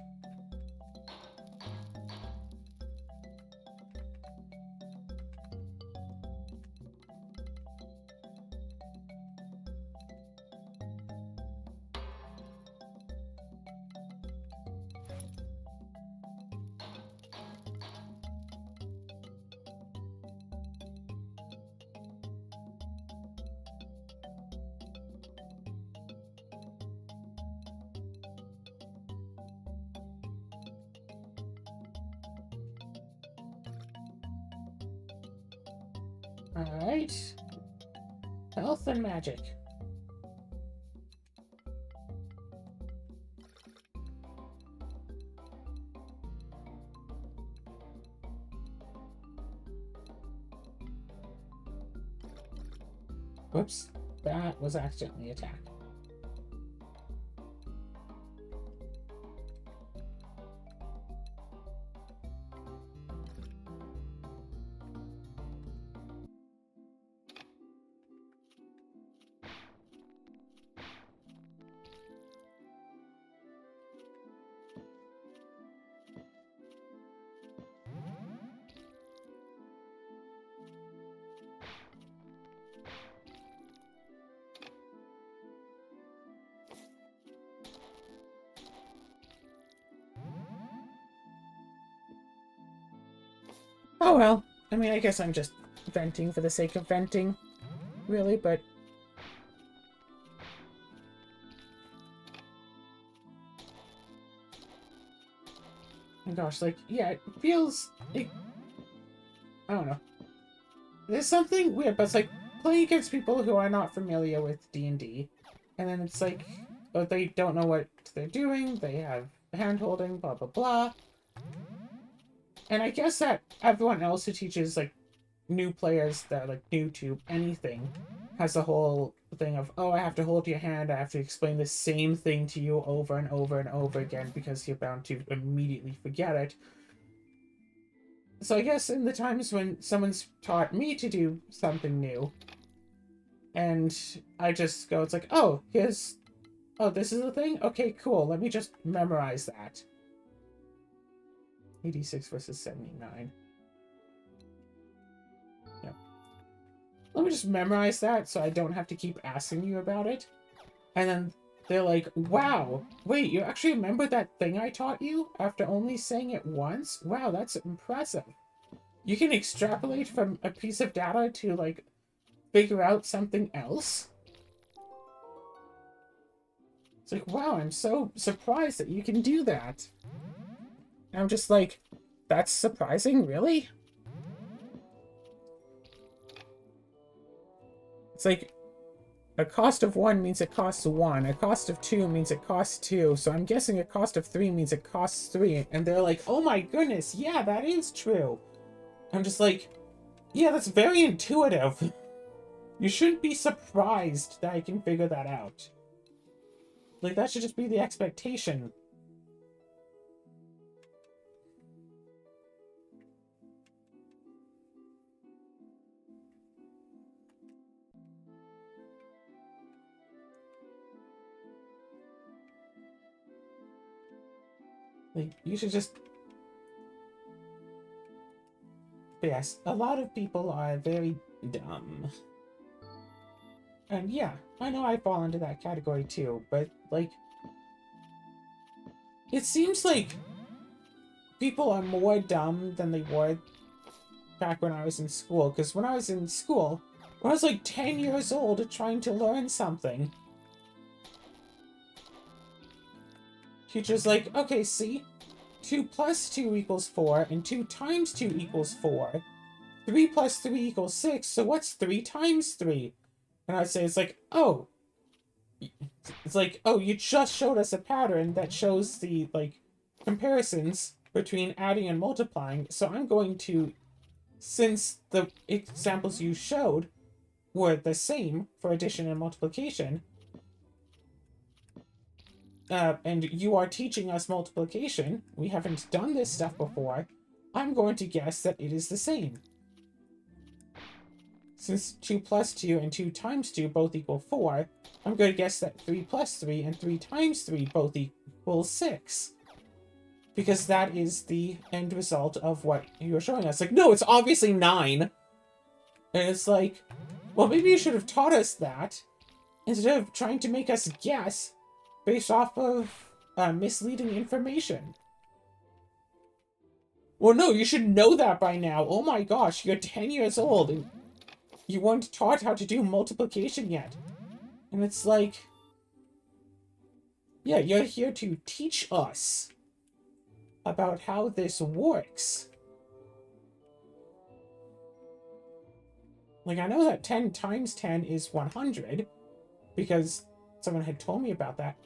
Alright. Health and magic. Whoops. That was accidentally attacked. Oh well. I mean, I guess I'm just venting for the sake of venting, really, but... Oh my gosh, like, yeah, it feels... I don't know. There's something weird, but it's like, playing against people who are not familiar with D&D, and then it's like, oh, they don't know what they're doing, they have hand-holding, blah, blah, blah. And I guess that everyone else who teaches, like, new players that are, like, new to anything has the whole thing of, oh, I have to hold your hand, I have to explain the same thing to you over and over and over again because you're bound to immediately forget it. So I guess in the times when someone's taught me to do something new, and I just go, it's like, oh, this is the thing? Okay, cool, let me just memorize that. 86 versus 79. Yeah. Let me just memorize that so I don't have to keep asking you about it. And then they're like, wow, wait, you actually remember that thing I taught you after only saying it once? Wow, that's impressive. You can extrapolate from a piece of data to, like, figure out something else? It's like, wow, I'm so surprised that you can do that. And I'm just like, that's surprising, really? It's like, a cost of 1 means it costs 1. A cost of 2 means it costs 2. So I'm guessing a cost of 3 means it costs 3. And they're like, oh my goodness, yeah, that is true. I'm just like, yeah, that's very intuitive. You shouldn't be surprised that I can figure that out. Like, that should just be the expectation. Like, you should just... But yes, a lot of people are very dumb. And yeah, I know I fall into that category too, but, like... It seems like people are more dumb than they were back when I was in school. Because when I was in school, when I was like 10 years old trying to learn something, teacher's like, okay, see? 2 plus 2 equals 4, and 2 times 2 equals 4. 3 plus 3 equals 6, so what's 3 times 3? And I'd say, it's like, oh. It's like, oh, you just showed us a pattern that shows the, like, comparisons between adding and multiplying, so I'm going to, since the examples you showed were the same for addition and multiplication, and you are teaching us multiplication, we haven't done this stuff before, I'm going to guess that it is the same. since 2 plus 2 and 2 times 2 both equal 4, I'm going to guess that 3 plus 3 and 3 times 3 both equal 6. Because that is the end result of what you're showing us. Like, no, it's obviously 9. And it's like, well, maybe you should have taught us that instead of trying to make us guess based off of misleading information. Well, no, you should know that by now. Oh my gosh, you're 10 years old and you weren't taught how to do multiplication yet. And it's like, yeah, you're here to teach us about how this works. Like, I know that 10 times 10 is 100, because someone had told me about that.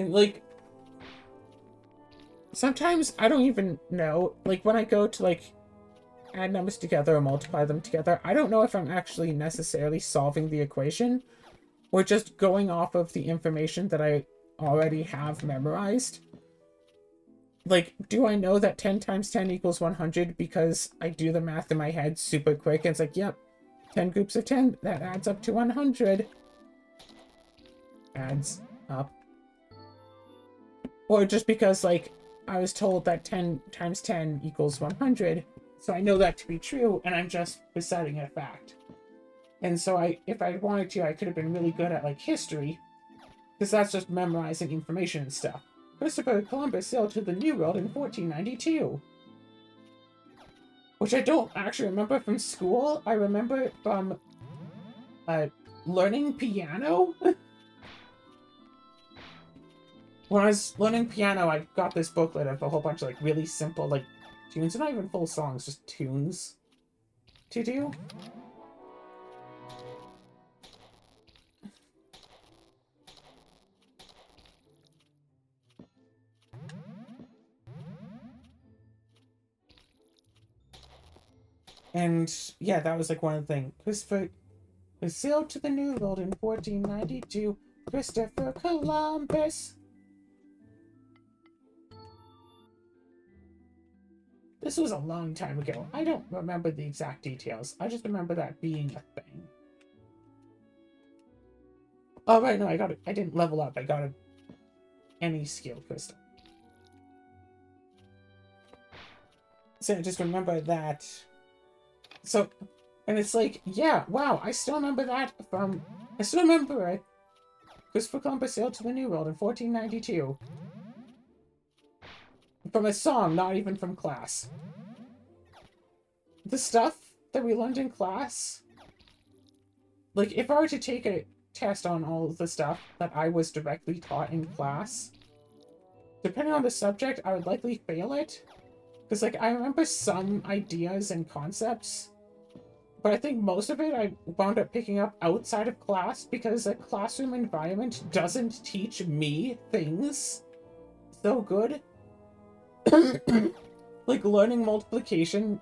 And, like, sometimes I don't even know, like, when I go to, like, add numbers together or multiply them together, I don't know if I'm actually necessarily solving the equation, or just going off of the information that I already have memorized. Like, do I know that 10 times 10 equals 100 because I do the math in my head super quick, and it's like, yep, 10 groups of 10, that adds up to 100. Adds up. Or just because, like, I was told that 10 times 10 equals 100, so I know that to be true, and I'm just reciting a fact. And so if I wanted to, I could have been really good at, like, history, because that's just memorizing information and stuff. Christopher Columbus sailed to the New World in 1492. Which I don't actually remember from school. I remember it from learning piano. When I was learning piano, I got this booklet of a whole bunch of like really simple like tunes. They're not even full songs, just tunes to do. And yeah, that was like one of the things. Christopher sailed to the New World in 1492. Christopher Columbus. This was a long time ago. I don't remember the exact details. I just remember that being a thing. Oh, right, no, I got it. I didn't level up. I got any skill crystal. So I just remember that. So, and it's like, yeah, wow, I still remember that from... I still remember it. Christopher Columbus sailed to the New World in 1492. From a song, not even from class. The stuff that we learned in class, like, if I were to take a test on all of the stuff that I was directly taught in class, depending on the subject, I would likely fail it. Because, like, I remember some ideas and concepts, but I think most of it I wound up picking up outside of class because a classroom environment doesn't teach me things so good. Like, learning multiplication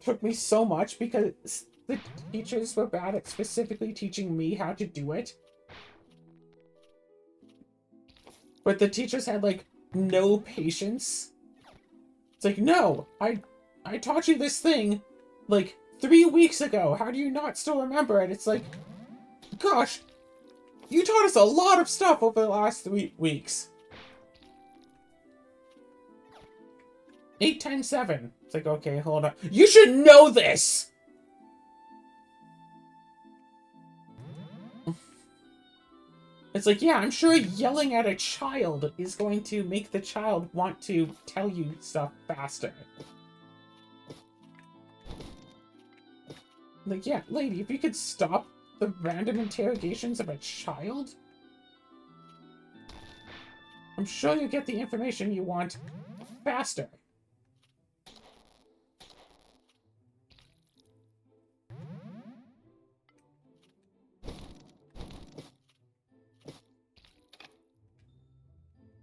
took me so much because the teachers were bad at specifically teaching me how to do it. But the teachers had, like, no patience. It's like, no, I taught you this thing, like, 3 weeks ago. How do you not still remember it? It's like, gosh, you taught us a lot of stuff over the last 3 weeks. 8 times 7. It's like, okay, hold on. You should know this! It's like, yeah, I'm sure yelling at a child is going to make the child want to tell you stuff faster. Like, yeah, lady, if you could stop the random interrogations of a child, I'm sure you'll get the information you want faster.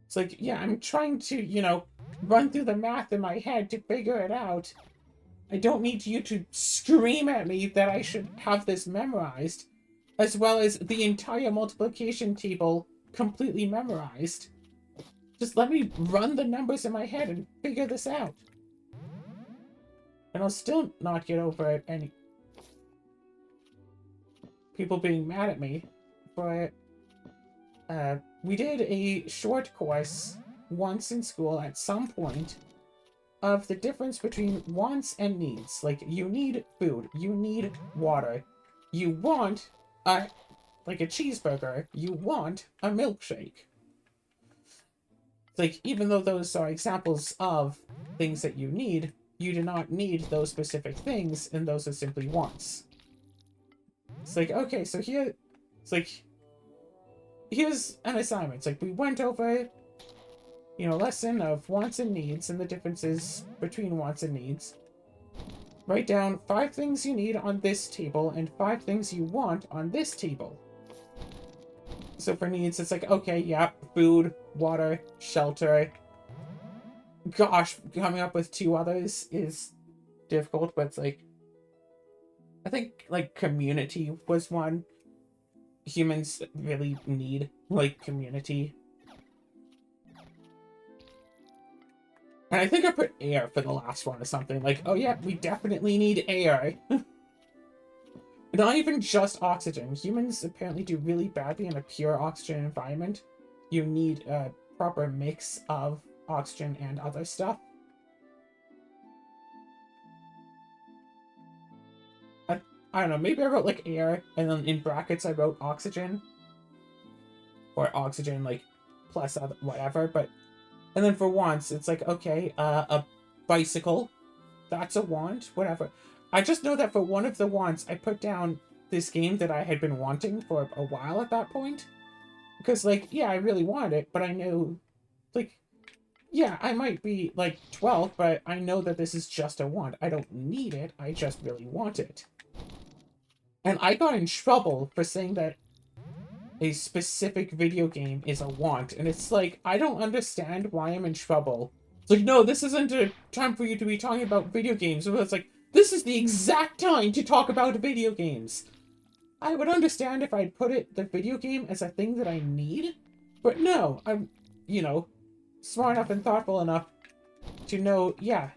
It's like, yeah, I'm trying to, you know, run through the math in my head to figure it out. I don't need you to scream at me that I should have this memorized, as well as the entire multiplication table completely memorized. Just let me run the numbers in my head and figure this out. And I'll still not get over it any... people being mad at me, but we did a short course once in school at some point of the difference between wants and needs. Like, you need food, you need water, you want a like a cheeseburger, you want a milkshake. Like, even though those are examples of things that you need, you do not need those specific things, and those are simply wants. It's like, okay, so here, it's like, here's an assignment. It's like, we went over, you know, lesson of wants and needs and the differences between wants and needs. Write down 5 things you need on this table and 5 things you want on this table. So for needs, it's like, okay, yeah, food, water, shelter. Gosh, coming up with 2 others is difficult, but it's like, I think, like, community was one. Humans really need, like, community. And I think I put air for the last one or something. Like, oh yeah, we definitely need air. Not even just oxygen. Humans apparently do really badly in a pure oxygen environment. You need a proper mix of oxygen and other stuff. I don't know, maybe I wrote like air, and then in brackets I wrote oxygen. Or oxygen, like, plus other, whatever, but... And then for wants, it's like, okay, a bicycle. That's a want, whatever. I just know that for one of the wants, I put down this game that I had been wanting for a while at that point. Because, like, yeah, I really wanted it, but I knew, like, yeah, I might be, like, 12, but I know that this is just a want. I don't need it, I just really want it. And I got in trouble for saying that a specific video game is a want, and it's like, I don't understand why I'm in trouble. It's like, no, this isn't a time for you to be talking about video games. So it's like, this is the exact time to talk about video games. I would understand if I'd put the video game as a thing that I need, but no, I'm, you know, smart enough and thoughtful enough to know, yeah,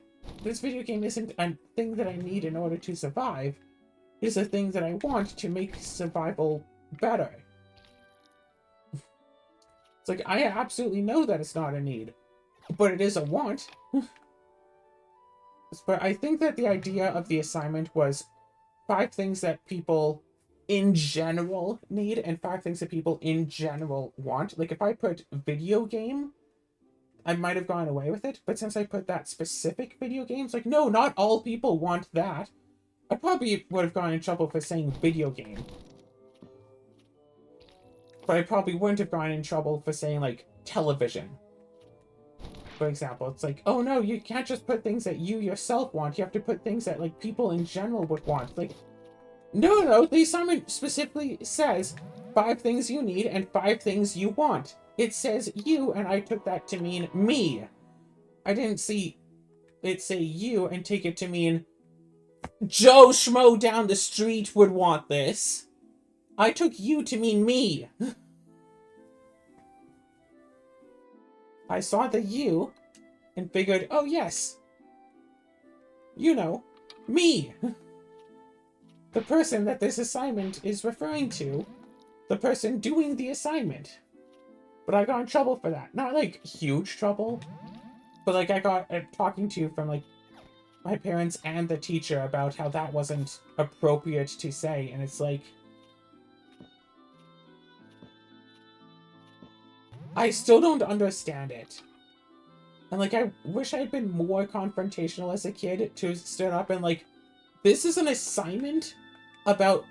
this video game isn't a thing that I need in order to survive. It's a thing that I want to make survival better. It's like, I absolutely know that it's not a need, but it is a want. But I think that the idea of the assignment was 5 things that people in general need and 5 things that people in general want. Like, if I put video game, I might have gone away with it, but since I put that specific video games, like, no, not all people want that. I probably would have gone in trouble for saying video game. But I probably wouldn't have gone in trouble for saying, like, television. For example, it's like, oh no, you can't just put things that you yourself want. You have to put things that, like, people in general would want. Like, no, the assignment specifically says 5 things you need and 5 things you want. It says you, and I took that to mean me. I didn't see it say you and take it to mean Joe Schmo down the street would want this. I took you to mean me. I saw the you and figured, oh yes, you know, me. The person that this assignment is referring to. The person doing the assignment. But I got in trouble for that. Not, like, huge trouble. But, like, I got talking to from, like, my parents and the teacher about how that wasn't appropriate to say. And it's like, I still don't understand it. And, like, I wish I'd been more confrontational as a kid to stand up and, like, this is an assignment about...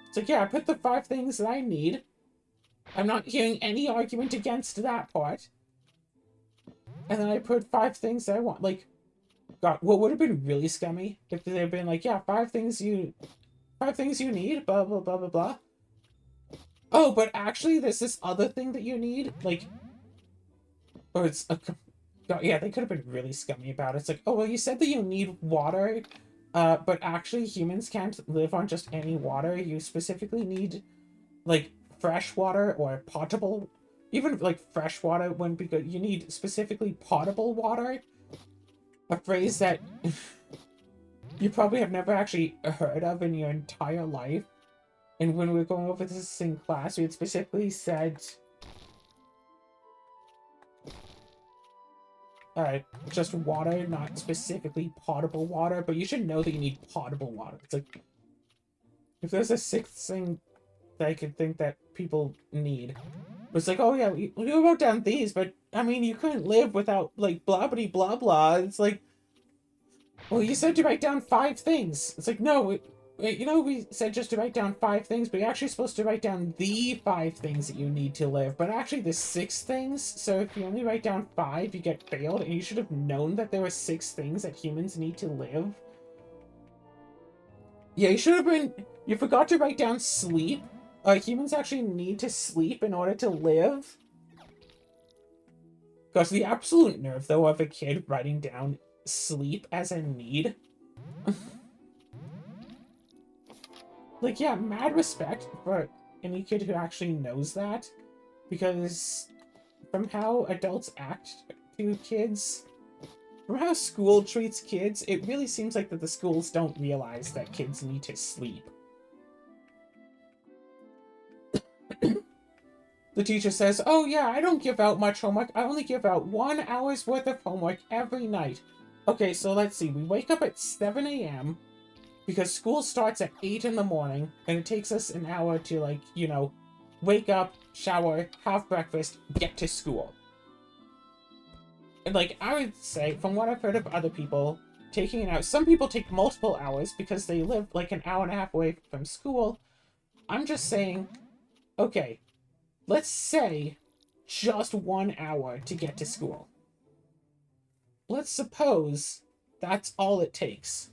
It's like, yeah, I put the 5 things that I need. I'm not hearing any argument against that part. And then I put 5 things that I want. Like, God, what would have been really scummy if they had been like, yeah, 5 things you need, blah, blah, blah, blah, blah. Oh, but actually, there's this other thing that you need, like... Or it's a... God, yeah, they could have been really scummy about it. It's like, oh, well, you said that you need water, but actually humans can't live on just any water. You specifically need, like, fresh water or potable... Even, like, fresh water wouldn't be good. You need specifically potable water. A phrase that you probably have never actually heard of in your entire life. And when we were going over this in class, we had specifically said, just water, not specifically potable water, but you should know that you need potable water. It's like, if there's a sixth thing that I could think that people need, it's like, oh yeah, we wrote down these, but I mean, you couldn't live without, like, blah blah blah blah. It's like, well, you said to write down 5 things. It's like, no, we said just to write down 5 things, but you're actually supposed to write down the 5 things that you need to live. But actually, there's 6 things, so if you only write down 5, you get failed, and you should have known that there were 6 things that humans need to live. Yeah, you forgot to write down sleep. Humans actually need to sleep in order to live. Gosh, the absolute nerve, though, of a kid writing down sleep as a need. Like, yeah, mad respect for any kid who actually knows that. Because from how adults act to kids, from how school treats kids, it really seems like that the schools don't realize that kids need to sleep. The teacher says, oh yeah, I don't give out much homework. I only give out 1 hour's worth of homework every night. Okay, so let's see. We wake up at 7 a.m. because school starts at 8 in the morning, and it takes us an hour to, like, wake up, shower, have breakfast, get to school. And, like, I would say, from what I've heard of other people, taking an hour, some people take multiple hours because they live, like, an hour and a half away from school. I'm just saying, okay, let's say just 1 hour to get to school. Let's suppose that's all it takes.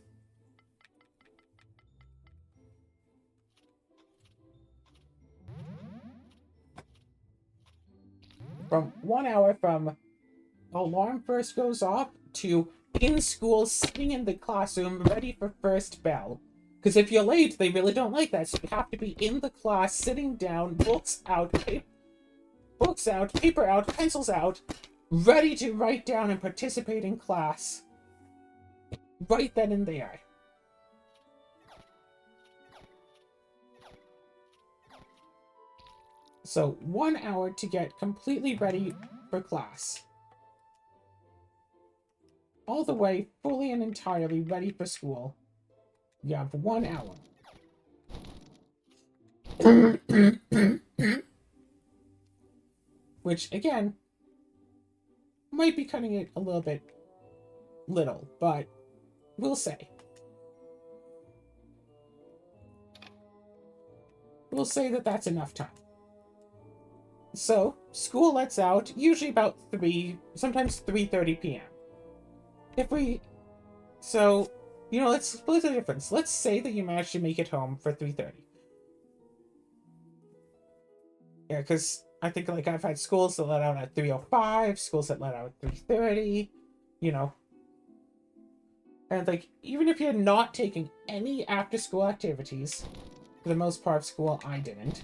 From 1 hour from alarm first goes off to in school, sitting in the classroom, ready for first bell. Because if you're late, they really don't like that. So you have to be in the class, sitting down, books out, paper out, pencils out, ready to write down and participate in class. Right then and there. So 1 hour to get completely ready for class. All the way, fully and entirely ready for school. You have 1 hour. Which, again, might be cutting it a little bit little, but we'll say. We'll say that that's enough time. So, school lets out, usually about 3, sometimes 3:30 p.m. So, let's split the difference. Let's say that you managed to make it home for 3:30. Yeah, because I think, like, I've had schools that let out at 3:05, schools that let out at 3:30, And, like, even if you're not taking any after-school activities, for the most part of school, I didn't.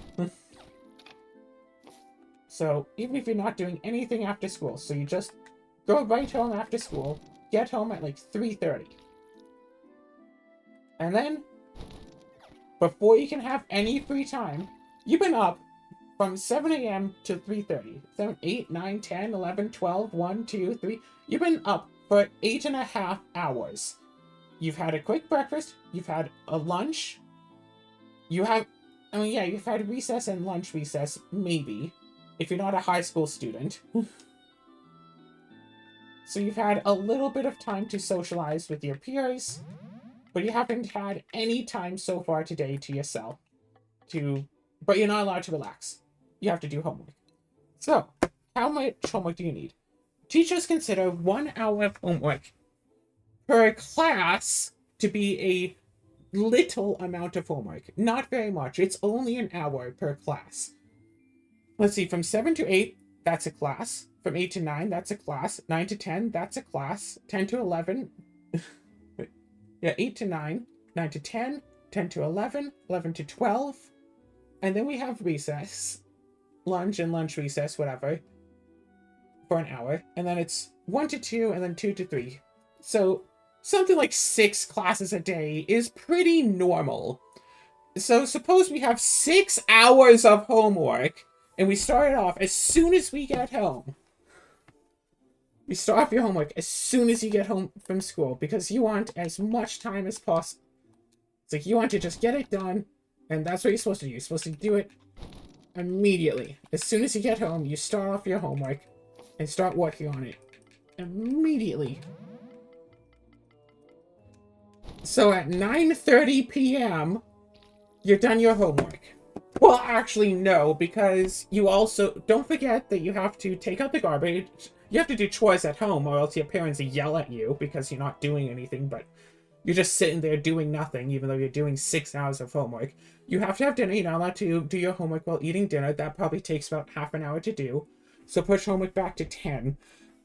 So, even if you're not doing anything after school, so you just go right home after school, get home at, like, 3:30. And then, before you can have any free time, you've been up from 7 a.m. to 3:30. 7, 8, 9, 10, 11, 12, 1, 2, 3. You've been up for 8.5 hours. You've had a quick breakfast. You've had a lunch. You've had recess and lunch recess, maybe, if you're not a high school student. So you've had a little bit of time to socialize with your peers, but you haven't had any time so far today to yourself. But you're not allowed to relax. You have to do homework. So, how much homework do you need? Teachers consider 1 hour of homework per class to be a little amount of homework. Not very much. It's only an hour per class. Let's see, from 7 to 8, that's a class. From 8 to 9, that's a class. 9 to 10, that's a class. 10 to 11, yeah, 8 to 9, 9 to 10, 10 to 11, 11 to 12. And then we have recess, lunch and lunch recess, whatever, for an hour. And then it's 1 to 2 and then 2 to 3. So something like 6 classes a day is pretty normal. So suppose we have 6 hours of homework, and we start it off as soon as we get home. You start off your homework as soon as you get home from school, because you want as much time as possible. It's like you want to just get it done, and that's what you're supposed to do. You're supposed to do it immediately. As soon as you get home, you start off your homework and start working on it immediately. So at 9:30 p.m., you're done your homework. Well, actually, no, because you also... Don't forget that you have to take out the garbage. You have to do chores at home, or else your parents yell at you because you're not doing anything, but you're just sitting there doing nothing, even though you're doing 6 hours of homework. You have to have dinner. You're not allowed to do your homework while eating dinner. That probably takes about half an hour to do. So push homework back to 10.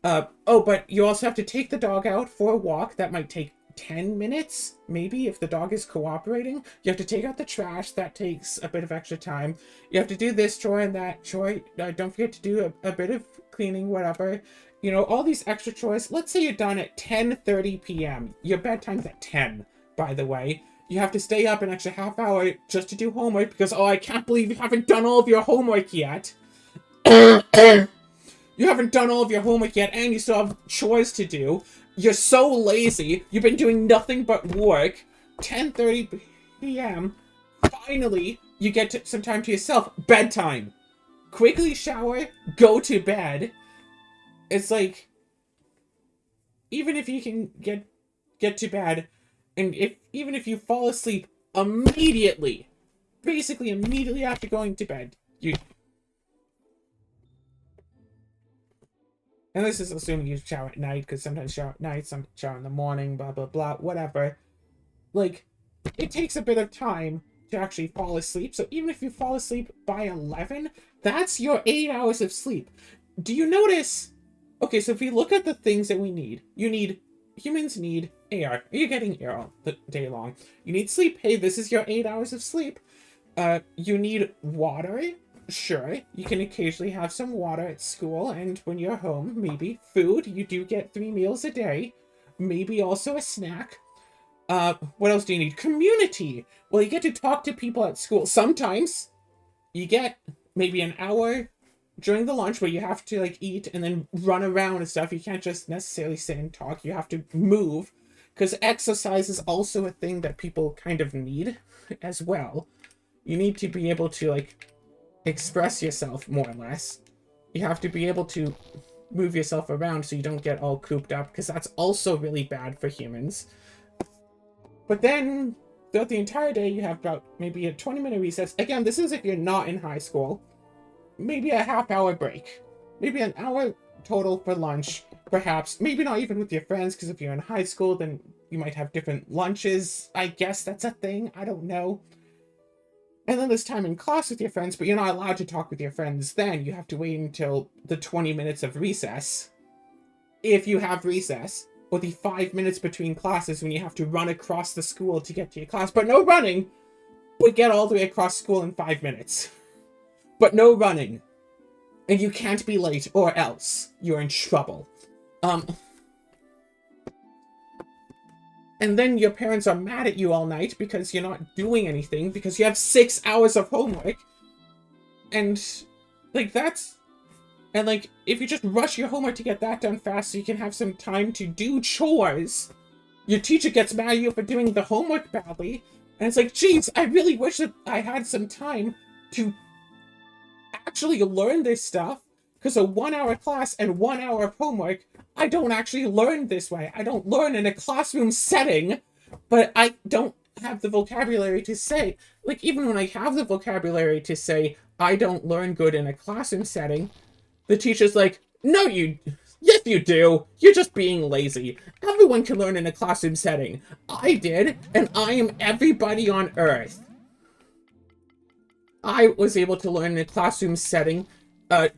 Oh, but you also have to take the dog out for a walk. That might take 10 minutes, maybe, if the dog is cooperating. You have to take out the trash. That takes a bit of extra time. You have to do this chore and that chore. Don't forget to do a bit of cleaning, whatever. You know, all these extra chores. Let's say you're done at 10:30 p.m. Your bedtime's at 10, by the way. You have to stay up an extra half hour just to do homework because, oh, I can't believe you haven't done all of your homework yet. You haven't done all of your homework yet, and you still have chores to do. You're so lazy. You've been doing nothing but work. 10:30 p.m. Finally, you get some time to yourself. Bedtime. Quickly shower. Go to bed. It's like, even if you can get to bed, and even if you fall asleep immediately, basically immediately after going to bed, and this is assuming you shower at night, because sometimes shower at night, some shower in the morning, blah, blah, blah, whatever. Like, it takes a bit of time to actually fall asleep. So even if you fall asleep by 11, that's your 8 hours of sleep. Do you notice? Okay, so if we look at the things that we need, humans need air. You're getting air all the day long. You need sleep. Hey, this is your 8 hours of sleep. You need water. Sure, you can occasionally have some water at school, and when you're home, maybe food. You do get 3 meals a day. Maybe also a snack. What else do you need? Community. Well, you get to talk to people at school. Sometimes you get maybe an hour during the lunch where you have to, like, eat and then run around and stuff. You can't just necessarily sit and talk. You have to move, because exercise is also a thing that people kind of need as well. You need to be able to, like, express yourself, more or less. You have to be able to move yourself around so you don't get all cooped up, because that's also really bad for humans. But then, throughout the entire day, you have about maybe a 20-minute recess. Again, this is if you're not in high school. Maybe a half-hour break. Maybe an hour total for lunch, perhaps. Maybe not even with your friends, because if you're in high school, then you might have different lunches. I guess that's a thing. I don't know. And then there's time in class with your friends, but you're not allowed to talk with your friends then. You have to wait until the 20 minutes of recess, if you have recess, or the 5 minutes between classes when you have to run across the school to get to your class. But no running! We get all the way across school in 5 minutes. But no running. And you can't be late, or else you're in trouble. And then your parents are mad at you all night because you're not doing anything, because you have 6 hours of homework. And, like, that's... And, like, if you just rush your homework to get that done fast so you can have some time to do chores, your teacher gets mad at you for doing the homework badly. And it's like, geez, I really wish that I had some time to actually learn this stuff, because a 1 hour class and 1 hour of homework, I don't actually learn this way. I don't learn in a classroom setting, but I don't have the vocabulary to say, like, even when I have the vocabulary to say I don't learn good in a classroom setting, the teacher's like, no, yes you do. You're just being lazy. Everyone can learn in a classroom setting. I did, and I am everybody on Earth. I was able to learn in a classroom setting,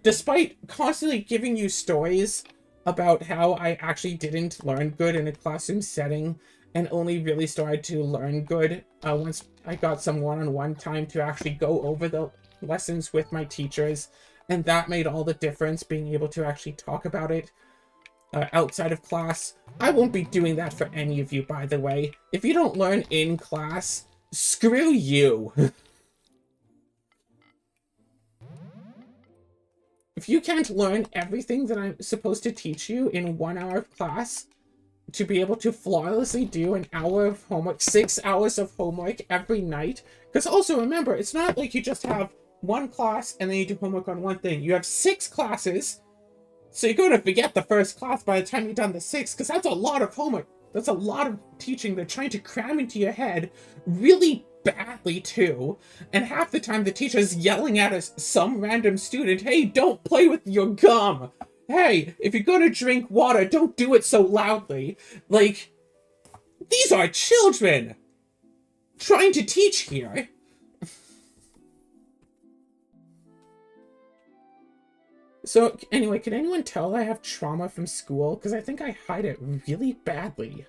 despite constantly giving you stories about how I actually didn't learn good in a classroom setting, and only really started to learn good once I got some one-on-one time to actually go over the lessons with my teachers, and that made all the difference, being able to actually talk about it outside of class. I won't be doing that for any of you, by the way. If you don't learn in class, Screw you. If you can't learn everything that I'm supposed to teach you in 1 hour of class to be able to flawlessly do an hour of homework, 6 hours of homework every night, because also remember, it's not like you just have one class and then you do homework on one thing. You have 6 classes, so you're going to forget the first class by the time you've done the 6, because that's a lot of homework. That's a lot of teaching they're trying to cram into your head really badly, too. And half the time the teacher's yelling at us, some random student, hey, don't play with your gum. Hey, if you're gonna drink water, don't do it so loudly. Like, these are children trying to teach here. So, anyway, can anyone tell I have trauma from school? Because I think I hide it really badly.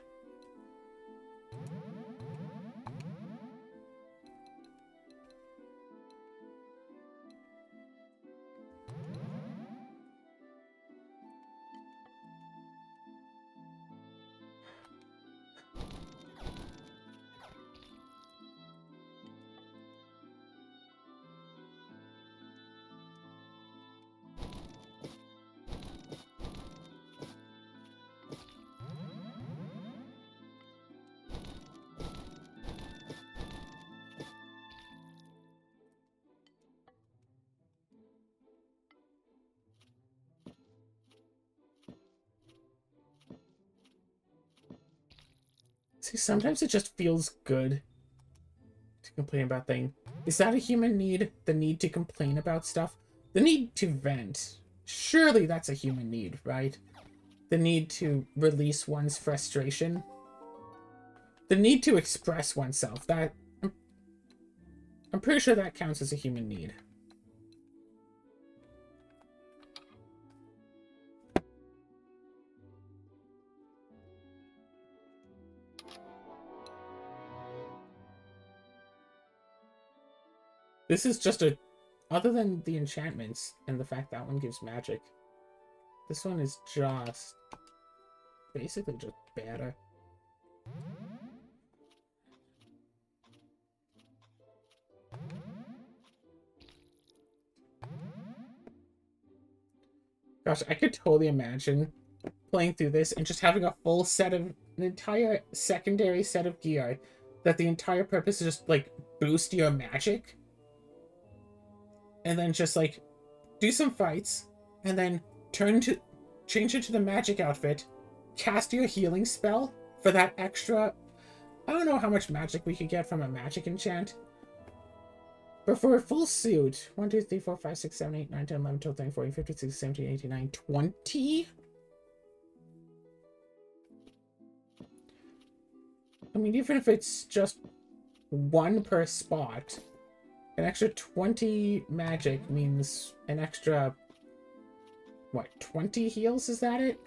See, sometimes it just feels good to complain about things. Is that a human need? The need to complain about stuff? The need to vent. Surely that's a human need, right? The need to release one's frustration. The need to express oneself. That I'm pretty sure that counts as a human need. This is just a... Other than the enchantments and the fact that one gives magic, this one is just... basically just better. Gosh, I could totally imagine playing through this and just having a full set of... an entire secondary set of gear that the entire purpose is just, like, boost your magic. And then just, like, do some fights, and then change into the magic outfit, cast your healing spell for that extra... I don't know how much magic we could get from a magic enchant. But for a full suit, 1, 2, 3, 4, 5, 6, 7, 8, 9, 10, 11, 12, 13, 14, 15, 16, 17, 18, 19, 20? I mean, even if it's just 1 per spot, an extra 20 magic means an extra, what, 20 heals? Is that it?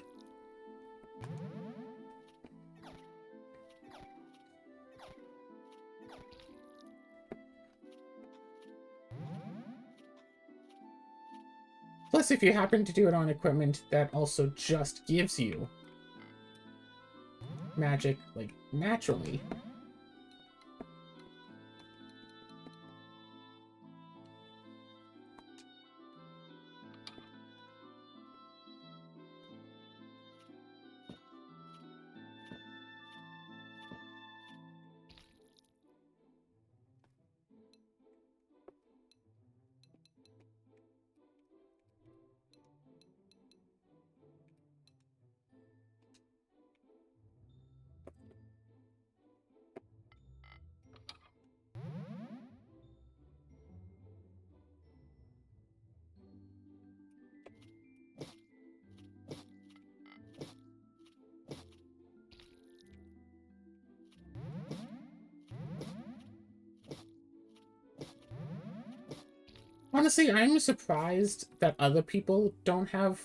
Plus, if you happen to do it on equipment that also just gives you magic, like, naturally. Honestly, I'm surprised that other people don't have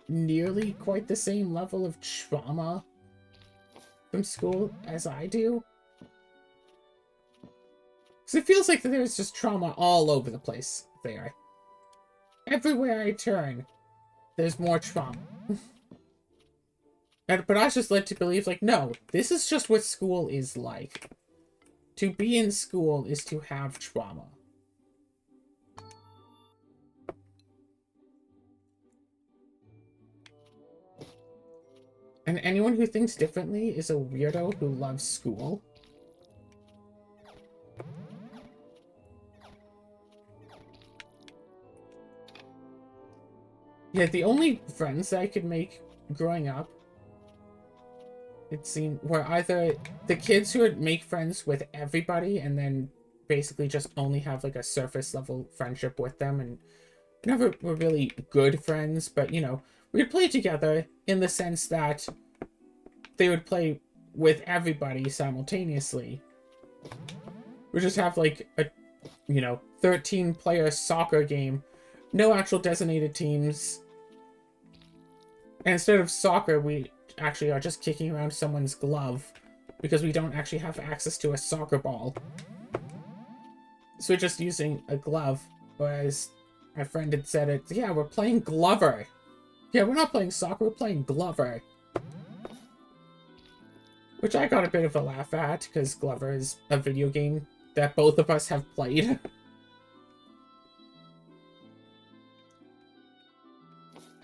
nearly quite the same level of trauma from school as I do. Because it feels like there's just trauma all over the place there. Everywhere I turn, there's more trauma. But I was just led to believe, like, no, this is just what school is like. to be in school is to have trauma. And anyone who thinks differently is a weirdo who loves school. Yeah, the only friends that I could make growing up, it seemed, were either the kids who would make friends with everybody and then basically just only have like a surface level friendship with them and never were really good friends, but you know, we'd play together in the sense that they would play with everybody simultaneously. We just have like a, you know, 13-player soccer game, no actual designated teams. And instead of soccer, we actually are just kicking around someone's glove because we don't actually have access to a soccer ball. So we're just using a glove, whereas my friend had said it, yeah, we're playing Glover. Yeah, we're not playing soccer, we're playing Glover. Which I got a bit of a laugh at, because Glover is a video game that both of us have played.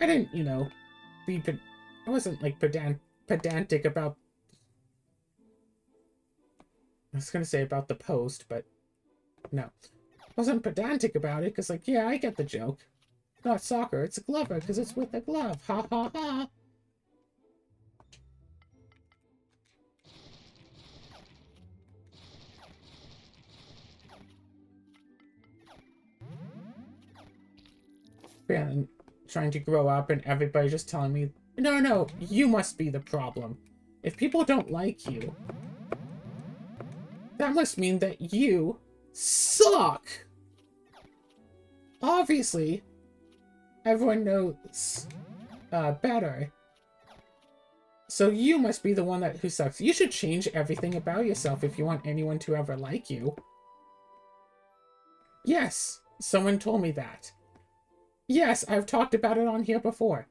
I didn't, you know, I wasn't, like, pedantic about... I was gonna say about the post, but no. I wasn't pedantic about it, because, like, yeah, I get the joke. Not soccer, it's Glover, because it's with a glove. Ha ha ha! And trying to grow up and everybody just telling me, no, you must be the problem. If people don't like you, that must mean that you suck. Obviously, everyone knows better. So you must be the one who sucks. You should change everything about yourself if you want anyone to ever like you. Yes, someone told me that. Yes, I've talked about it on here before.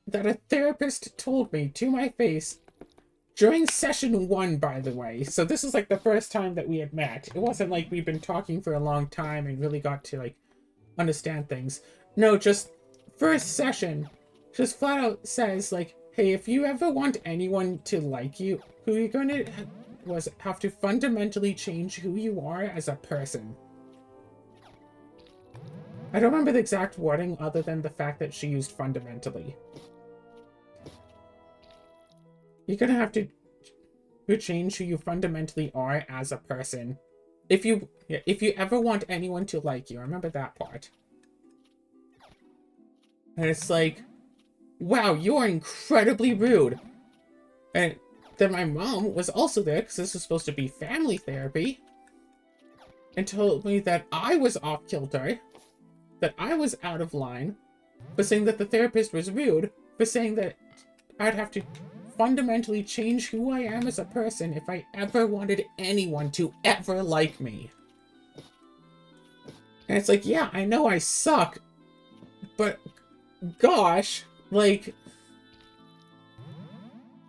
That a therapist told me to my face during session 1, by the way. So this is like the first time that we had met. It wasn't like we've been talking for a long time and really got to like understand things. No, just first session, just flat out says like, hey, if you ever want anyone to like you, who you're going to have to fundamentally change who you are as a person. I don't remember the exact wording other than the fact that she used fundamentally. You're gonna have to change who you fundamentally are as a person. If you ever want anyone to like you, remember that part. And it's like, wow, you're incredibly rude. And then my mom was also there, because this was supposed to be family therapy, and told me that I was off kilter, that I was out of line, for saying that the therapist was rude, for saying that I'd have to fundamentally change who I am as a person if I ever wanted anyone to ever like me. And it's like, yeah, I know I suck, but gosh, like,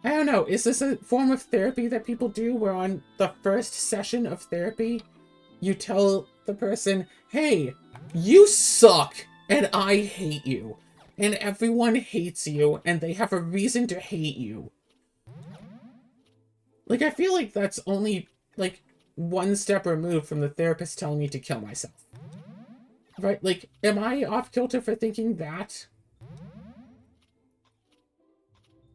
I don't know, is this a form of therapy that people do where on the first session of therapy, you tell the person, hey, you suck, and I hate you, and everyone hates you, and they have a reason to hate you. Like, I feel like that's only, like, one step removed from the therapist telling me to kill myself. Right? Like, am I off kilter for thinking that?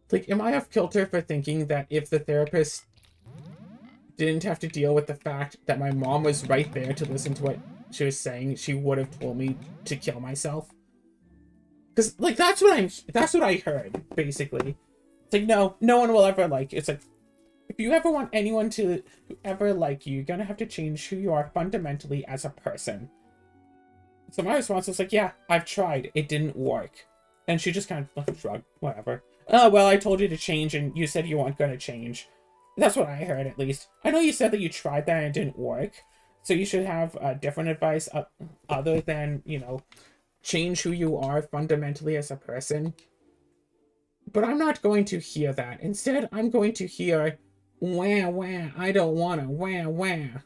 Like, am I off kilter for thinking that if the therapist didn't have to deal with the fact that my mom was right there to listen to what she was saying, she would have told me to kill myself? Because, like, that's what I heard, basically. It's like, no one will ever like you. It's like, if you ever want anyone to ever like you, you're gonna have to change who you are fundamentally as a person. So my response was like, yeah, I've tried. It didn't work. And she just kind of shrugged. Whatever. Oh, well, I told you to change, and you said you weren't gonna change. That's what I heard, at least. I know you said that you tried that and it didn't work. So you should have different advice other than, you know, change who you are fundamentally as a person. But I'm not going to hear that. Instead, I'm going to hear, Wah, wah, I don't wanna. Wah, wah.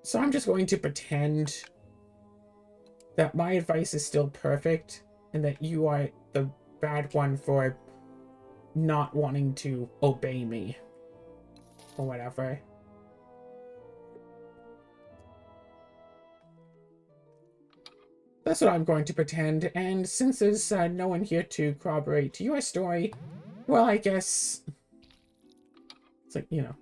So I'm just going to pretend that my advice is still perfect and that you are the bad one for not wanting to obey me. Or whatever. That's what I'm going to pretend, and since there's no one here to corroborate your story, well, I guess... It's like, you know...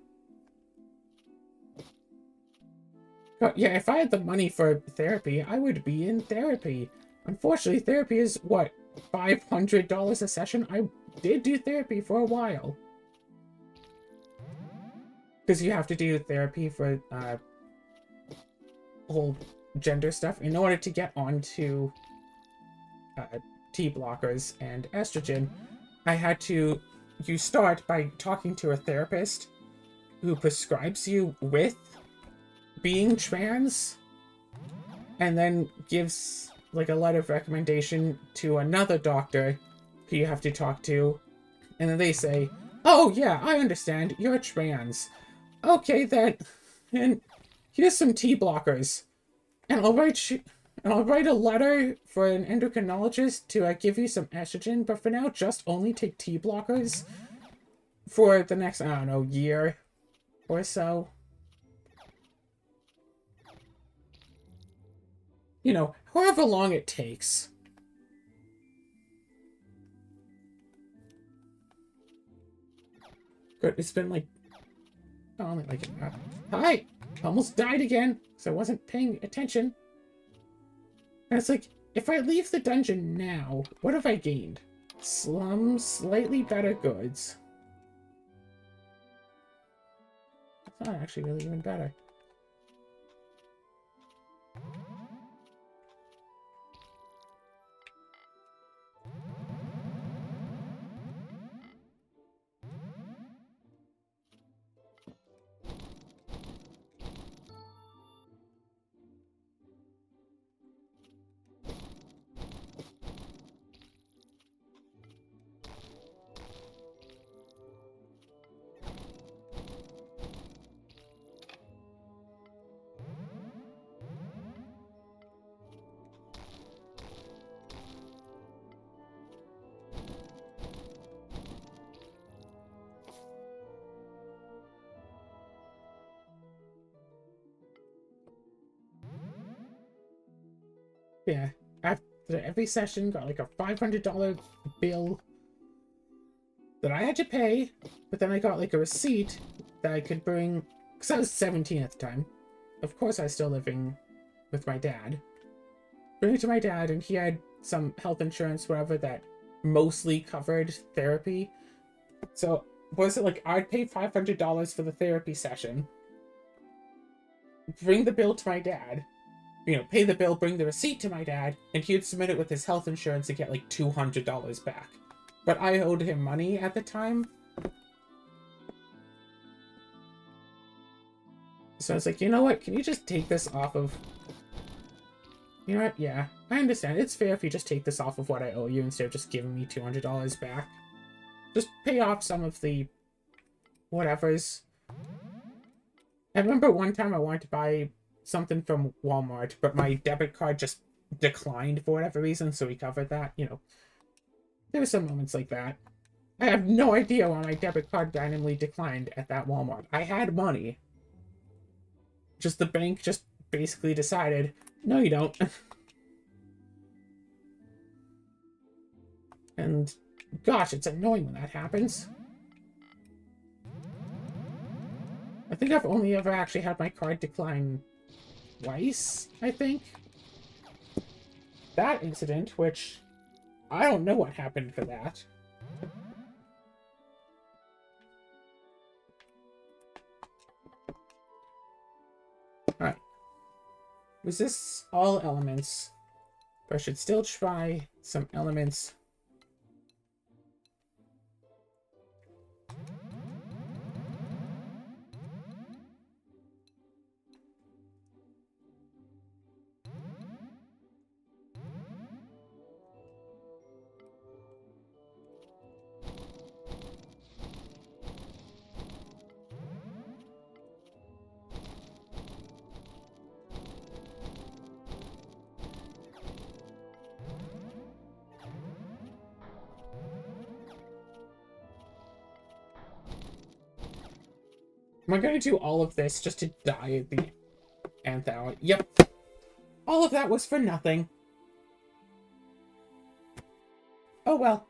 But yeah, if I had the money for therapy, I would be in therapy. Unfortunately, therapy is, what, $500 a session? I did do therapy for a while. Because you have to do therapy for whole gender stuff in order to get onto T blockers and estrogen. I had to... You start by talking to a therapist who prescribes you with being trans, and then gives like a letter of recommendation to another doctor who you have to talk to, and then they say, oh yeah, I understand, you're trans. Okay then, and here's some T blockers, and I'll write a letter for an endocrinologist to give you some estrogen, but for now just only take T blockers for the next, I don't know, year or so. You know, however long it takes. Good, it's been like... Oh, like... Hi! Almost died again, so I wasn't paying attention. And it's like, if I leave the dungeon now, what have I gained? Slums, slightly better goods. It's not actually really even better. Yeah, after every session, got like a $500 bill that I had to pay, but then I got like a receipt that I could bring, because I was 17 at the time. Of course I was still living with my dad. Bring it to my dad, and he had some health insurance, whatever, that mostly covered therapy. So, was it like, I'd pay $500 for the therapy session, bring the bill to my dad, you know, pay the bill, bring the receipt to my dad, and he'd submit it with his health insurance and get like $200 back. But I owed him money at the time. So I was like, you know what? Can you just take this off of... You know what? Yeah, I understand. It's fair if you just take this off of what I owe you instead of just giving me $200 back. Just pay off some of the whatevers. I remember one time I wanted to buy something from Walmart, but my debit card just declined for whatever reason, so we covered that. You know, there were some moments like that. I have no idea why my debit card randomly declined at that Walmart. I had money. Just the bank just basically decided, no, you don't. And gosh, it's annoying when that happens. I think I've only ever actually had my card decline twice, I think. That incident, which I don't know what happened for that. Alright. Resists all elements, but I should still try some elements. Am I gonna do all of this just to die at the nth hour? Yep. All of that was for nothing. Oh well.